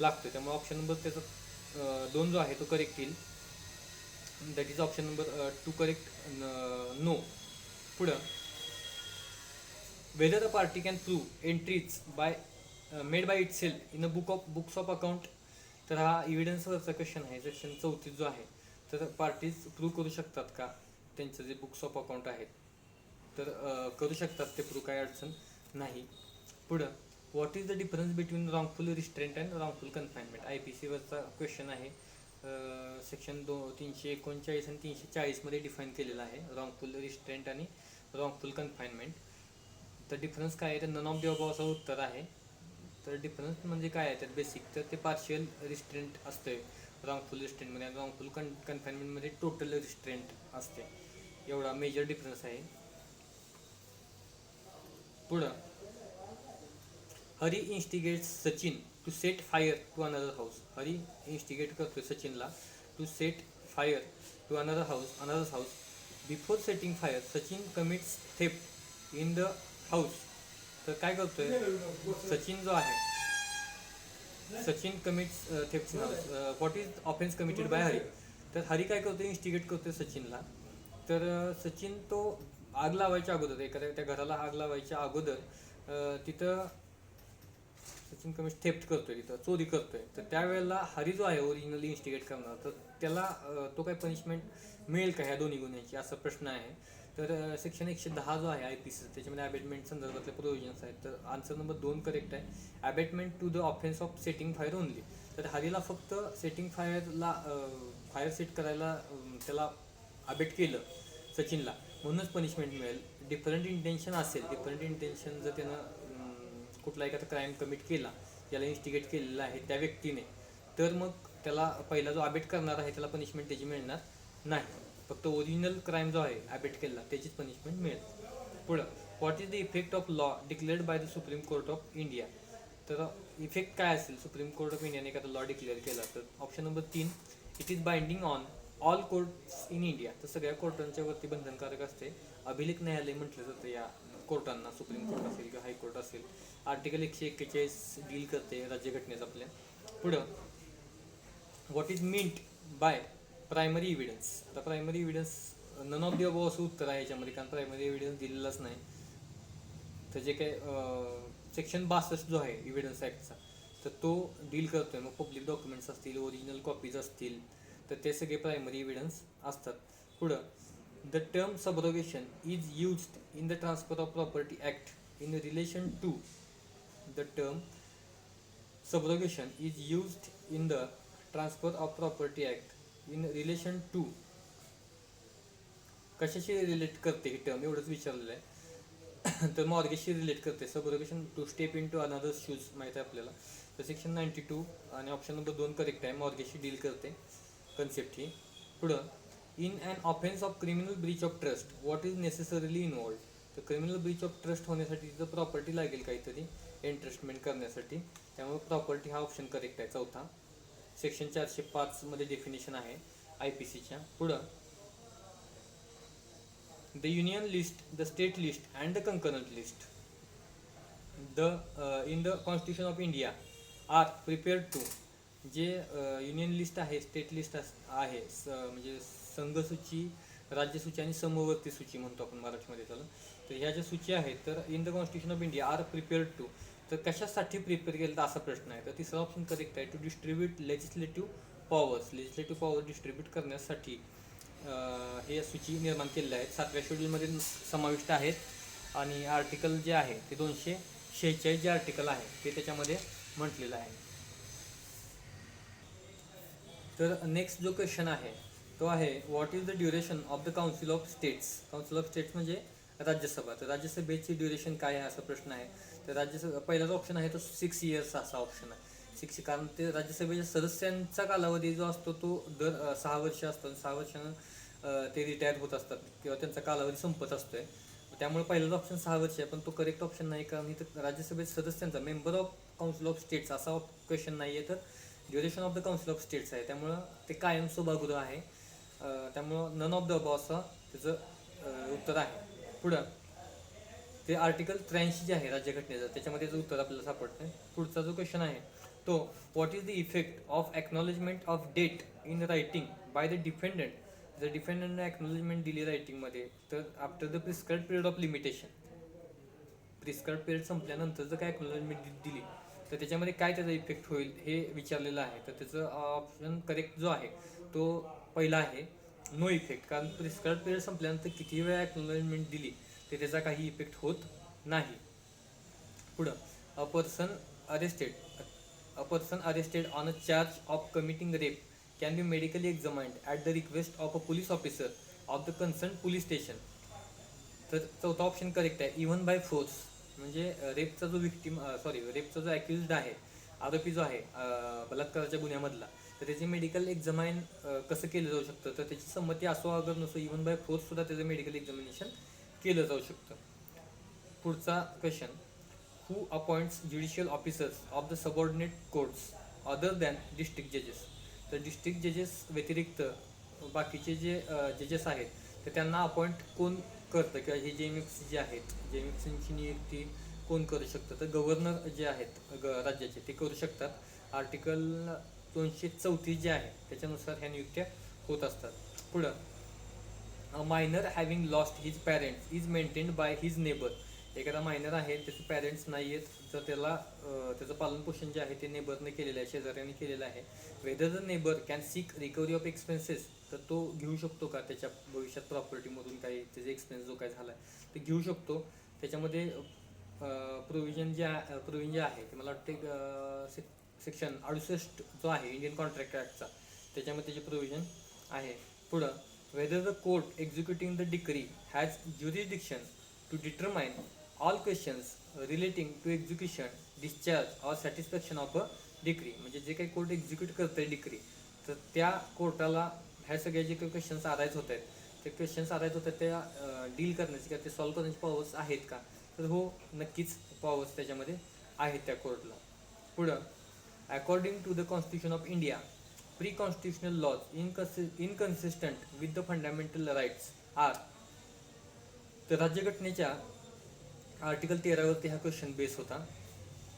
लागतो. त्यामुळे ऑप्शन नंबर त्याचा 2 जो आहे तो करेक्ट येईल. That is option number 2 correct. No. पुढं, whether a party can prove entries made by itself in a books of account. तर हा इव्हिडन्सवरचा क्वेश्चन आहे. सेक्शन 34 जो आहे, तर पार्टीज प्रूव्ह करू शकतात का त्यांचं जे बुक्स ऑफ अकाउंट आहेत, तर करू शकतात ते प्रूव्ह, काही अडचण नाही. पुढं, what is the difference between wrongful restraint and wrongful confinement. IPC वरचा क्वेश्चन आहे. सेक्शन 339 आणि 340 मध्ये डिफाईन केलेला आहे रॉंगफुल रिस्ट्रेंट आणि रॉंगफुल कन्फाइनमेंट. तर डिफरन्स काय आहे, तर नन ऑफ द अबव असं उत्तर आहे. तर डिफरन्स म्हणजे काय आहे त्यात बेसिक, तर ते पार्शियल रिस्ट्रेंट असते रॉंगफुल रिस्ट्रेंटमध्ये, आणि रॉंगफुल कन्फाइनमेंटमध्ये टोटल रिस्ट्रेंट असते. एवढा मेजर डिफरन्स आहे. पुढं, Hari instigates Sachin to set fire to another house. Hari instigate करतोय सचिनला to set fire to another house. Before setting fire Sachin commits theft in the house. तर काय करतोय सचिन जो आहे, Sachin commits theft in house. What is offence committed by Hari. तर हरी काय करतोय, इन्स्टिगेट करतोय सचिनला. तर सचिन तो आग लावायच्या अगोदर, एखाद्या त्या घराला आग लावायच्या अगोदर तिथं सचिन कमिट्स थेफ्ट करतोय, तिथं चोरी करतोय. तर त्यावेळेला हरी जो आहे ओरिजिनली इन्स्टिगेट करणार, तर त्याला तो काय पनिशमेंट मिळेल का ह्या दोन्ही गुन्ह्यांची, असा प्रश्न आहे. तर सेक्शन 110 जो आहे IPC, त्याच्यामध्ये अबेटमेंट संदर्भातले प्रोव्हिजन्स आहेत. तर आन्सर नंबर 2 करेक्ट आहे. Abetment to the offence of setting fire only. तर हरीला फक्त सेटिंग फायर सेट करायला त्याला अबेट केलं सचिनला, म्हणूनच पनिशमेंट मिळेल. डिफरंट इंटेन्शन असेल, डिफरंट इंटेन्शन जर त्यानं कुठला एखादा क्राईम कमिट केला, ज्याला इन्स्टिगेट केलेला आहे त्या व्यक्तीने, तर मग त्याला पहिला जो अबेट करणार आहे त्याला पनिशमेंट त्याची मिळणार नाही. फक्त ओरिजिनल क्राईम जो आहे अबेट केला त्याचीच पनिशमेंट मिळेल. पुढं, what is the effect of law declared by the supreme court of India. तर इफेक्ट काय असेल सुप्रीम कोर्ट ऑफ इंडियाने एखादा लॉ डिक्लेअर केला, तर option number 3, it is binding on all courts in India. तर सगळ्या कोर्टांच्या वरती बंधनकारक असते. अभिलेख न्यायालय म्हटलं जातं या कोर्टांना, सुप्रीम कोर्ट असेल किंवा हायकोर्ट असेल. आर्टिकल 141 डील करते राज्यघटनेच आपल्या. पुढं, what is meant by primary evidence. आता primary evidence none of the above असं उत्तर आहे याच्यामध्ये, कारण प्रायमरी एव्हिडन्स दिलेलाच नाही. तर जे काय सेक्शन 62 जो आहे इव्हिडन्स ॲक्टचा, तर तो डील करतोय. मग पब्लिक डॉक्युमेंट्स असतील, ओरिजिनल कॉपीज असतील, तर ते सगळे प्रायमरी एव्हिडन्स असतात. पुढं, the term subrogation is used in the transfer of property act in relation to. The term subrogation is used in the transfer of property act in relation to. कशाशी relate करते ही term, एवढंच विचारलेलं आहे. तर मॉर्गेजशी रिलेट करते. Subrogation to step in to another shoes माहीत आहे आपल्याला. तर सेक्शन 92 आणि ऑप्शन नंबर 2 करेक्ट आहे. मॉर्गेजशी डील करते कन्सेप्ट ही. पुढं, in and offence of criminal Breach of trust what is necessarily involved. तर क्रिमिनल ब्रीच ऑफ ट्रस्ट होण्यासाठी तिथं प्रॉपर्टी लागेल काहीतरी एंट्रेस्टमेंट करण्यासाठी, त्यामुळे प्रॉपर्टी हा ऑप्शन करेक्ट आहे. चौथा, सेक्शन 405 मध्ये डेफिनेशन आहे IPCच्या. पुढं, the union list, the state list and the concurrent list in the constitution of India are prepared to. जे युनियन लिस्ट आहे, स्टेट लिस्ट आहे, म्हणजे संघसूची, राज्यसूची आणि समवर्ती सूची म्हणतो आपण मराठीमध्ये त्याला. तर ह्या ज्या सूची आहेत, तर in the constitution of India are prepared to. तर कशासाठी प्रिपेअर केलं तर असा प्रश्न आहे. तर तिसरा ऑप्शन करेक्ट आहे. To distribute legislative powers. Legislative power distribute करण्यासाठी हे सूची निर्माण केलेल्या आहेत. 7व्या शेड्यूलमध्ये समाविष्ट आहेत. आणि आर्टिकल जे आहे ते 246 जे आर्टिकल आहे ते त्याच्यामध्ये म्हटलेलं आहे. तर नेक्स्ट जो क्वेश्चन आहे तो आहे, what is the duration of the council of states. Council of states म्हणजे राज्यसभा. तर राज्यसभेची ड्युरेशन काय आहे असा प्रश्न आहे. तर राज्यसभा पहिलाच ऑप्शन आहे तो 6 इयर्स असा ऑप्शन आहे. कारण ते राज्यसभेच्या सदस्यांचा कालावधी जो असतो तो दर 6 वर्ष असतो. 6 वर्षानं ते रिटायर होत असतात किंवा त्यांचा कालावधी संपत असतोय. त्यामुळे पहिलाच ऑप्शन 6 वर्ष आहे, पण तो करेक्ट ऑप्शन नाही, कारण इथं राज्यसभेत सदस्यांचा member of council of states असा क्वेश्चन नाही आहे, तर duration of the council of states आहे. त्यामुळं ते कायम सभागृह आहे. त्यामुळं नन ऑफ द अबव असं त्याचं उत्तर आहे. पुढं ते आर्टिकल 83 जे आहे राज्यघटनेचं, त्याच्यामध्ये जो उत्तर आपल्याला सापडतं. पुढचा जो क्वेश्चन आहे तो, what is the effect of acknowledgement of debt in writing by the defendant. जर डिफेंडंटने एक्नॉलेजमेंट दिली रायटिंगमध्ये, तर after the prescribe period of limitation, prescribe period संपल्यानंतर जर काय एक्नॉलेजमेंट दिली तर त्याच्यामध्ये काय त्याचा इफेक्ट होईल हे विचारलेलं आहे. तर त्याचं ऑप्शन करेक्ट जो आहे तो पहिला आहे, नो इफेक्ट. कारण प्रिस्क्राइब पिरियड संपल्यानंतर किती वेळा एक्नॉलेजमेंट दिली ते त्याचा काही इफेक्ट होत नाही. पुढं, a person arrested on a charge of committing rape can be medically examined at the request of a police officer of the concern police station. तर चौथा ऑप्शन करेक्ट आहे, इव्हन बाय फोर्स. म्हणजे रेपचा जो ॲक्युज्ड आहे, आरोपी जो आहे बलात्काराच्या गुन्ह्यामधला, तर त्याचे मेडिकल एक्झामाइन कसं केलं जाऊ शकतं, तर त्याची संमती असो अगर नसो, इव्हन बाय फोर्स सुद्धा त्याचं मेडिकल एक्झामिनेशन केलं जाऊ शकतं. पुढचा question, who appoints judicial officers of the subordinate courts other than district जजेस. तर डिस्ट्रिक्ट जजेस व्यतिरिक्त बाकीचे जे जजेस आहेत तर त्यांना अपॉइंट कोण करतं, किंवा हे JMFC जे आहेत, JMFCची नियुक्ती कोण करू शकतं, तर गव्हर्नर जे आहेत राज्याचे ते करू शकतात. आर्टिकल 234 जे आहे त्याच्यानुसार ह्या नियुक्त्या होत असतात. पुढं, a minor having lost his parents is maintained by his neighbour. एखादा मायनर आहे, त्याचे पॅरेंट्स नाही आहेत, तर त्याला त्याचं पालनपोषण जे आहे ते नेबरने केलेलं आहे, शेजाऱ्याने केलेलं आहे. Whether the neighbour can sick recovery of expenses, तर तो घेऊ शकतो का त्याच्या भविष्यात प्रॉपर्टीमधून काही त्याचा एक्सपेन्स जो काय झाला आहे ते घेऊ शकतो. त्याच्यामध्ये प्रोव्हिजन जे आहे ते मला वाटते सेक्शन 68 जो आहे इंडियन कॉन्ट्रॅक्ट ॲक्टचा, त्याच्यामध्ये त्याचे प्रोव्हिजन आहे. पुढं, whether the court executing the decree has jurisdiction to determine all questions relating to execution, discharge or satisfaction of a decree. म्हणजे जे काही कोर्ट एक्झिक्यूट करतं आहे डिक्री, तर त्या कोर्टाला ह्या सगळ्या जे काही क्वेश्चन्स अराईज होत आहेत, ते क्वेश्चन्स अराईज होत आहेत त्या डील करण्याचे किंवा ते सॉल्व्ह करण्याचे पॉवर्स आहेत का, तर हो, नक्कीच पॉवर्स त्याच्यामध्ये आहेत त्या कोर्टला. पुढं, according to the constitution of India, pre constitutional laws inconsistent with the fundamental rights are. तर राज्यघटनेच्या आर्टिकल 13वरती हा क्वेश्चन बेस होता.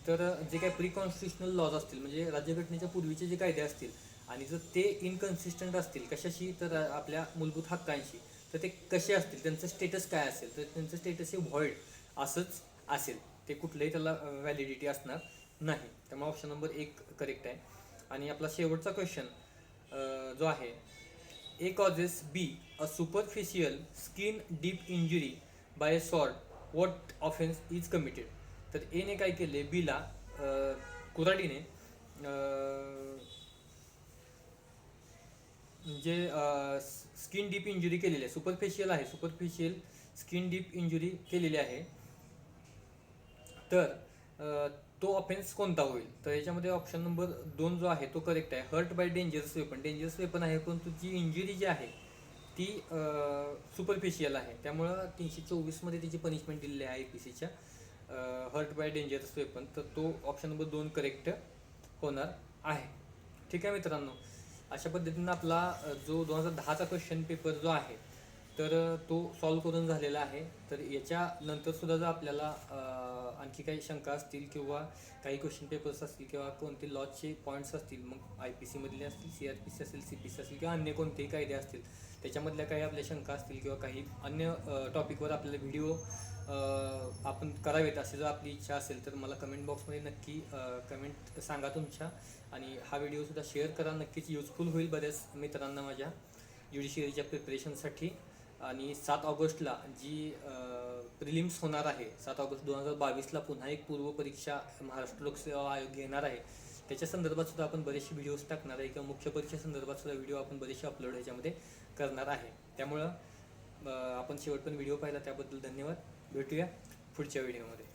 तर जे काही प्री कॉन्स्टिट्युशनल लॉज असतील, म्हणजे राज्यघटनेच्या पूर्वीचे जे कायदे असतील, आणि जर ते इनकन्सिस्टंट असतील कशाशी, तर आपल्या मूलभूत हक्कांशी, तर ते कसे असतील, त्यांचं स्टेटस काय असेल, तर त्यांचं स्टेटस हे व्हॉइड असंच असेल, ते कुठलंही त्याला व्हॅलिडिटी असणार नाही. त्यामुळे ऑप्शन नंबर 1 करेक्ट आहे. आणि आपला शेवटचा क्वेश्चन जो आहे, A causes B a superficial skin deep injury by a sword, what offence is committed. तर एने काय केले, बीला कुऱ्हाडीने म्हणजे स्किन डीप इंजुरी केलेली आहे, सुपरफिशियल स्किन डीप इंजुरी केलेली आहे. तर तो ऑफेन्स कोणता होईल, तर याच्यामध्ये ऑप्शन नंबर 2 जो आहे तो करेक्ट आहे, हर्ट बाय डेंजरस वेपन आहे, परंतु जी इंजुरी जी आहे ती सुपरफिशियल आहे. त्यामुळं 324 मध्ये तिची पनिशमेंट दिलेली आहे IPCच्या, हर्ट बाय डेंजरस वेपन. तर तो ऑप्शन नंबर 2 करेक्ट होणार आहे. ठीक आहे मित्रांनो, अशा पद्धतीनं आपला जो 2010चा क्वेश्चन पेपर जो आहे तर तो सॉल्व करून झालेला आहे. तर याच्यानंतर सुद्धा जर आपल्याला आणखी काही शंका असतील किंवा काही क्वेश्चन पेपर्स असतील किंवा कोणते लॉचे पॉईंट्स असतील, मग IPC मधले असतील, CRPC असेल, CPC असेल किंवा अन्य कोणतेही कायदे असतील, त्याच्यामधल्या काही आपल्या शंका असतील किंवा काही अन्य टॉपिकवर आपल्याला व्हिडिओ आपण करावेत अशी जर आपली इच्छा असेल, तर मला कमेंट बॉक्समध्ये नक्की कमेंट सांगा तुमच्या. आणि हा व्हिडिओसुद्धा शेअर करा, नक्कीच युजफुल होईल बऱ्याच मित्रांना माझ्या ज्युडिशियरीच्या प्रिपरेशनसाठी. आणि 7 ऑगस्टला जी प्रिलिम्स होणार आहे, 7 ऑगस्ट 2022ला पुन्हा एक पूर्वपरीक्षा महाराष्ट्र लोकसेवा आयोग घेणार आहे. त्याच्या संदर्भात सुद्धा आपण बरेचसे व्हिडिओज टाकणार आहे किंवा मुख्य परीक्षेसंदर्भात सुद्धा व्हिडिओ आपण बरेचसे अपलोड ह्याच्यामध्ये करणार आहे. त्यामुळं आपण शेवटपर्यंत व्हिडिओ पाहिला त्याबद्दल धन्यवाद. भेटूया पुढच्या व्हिडिओमध्ये.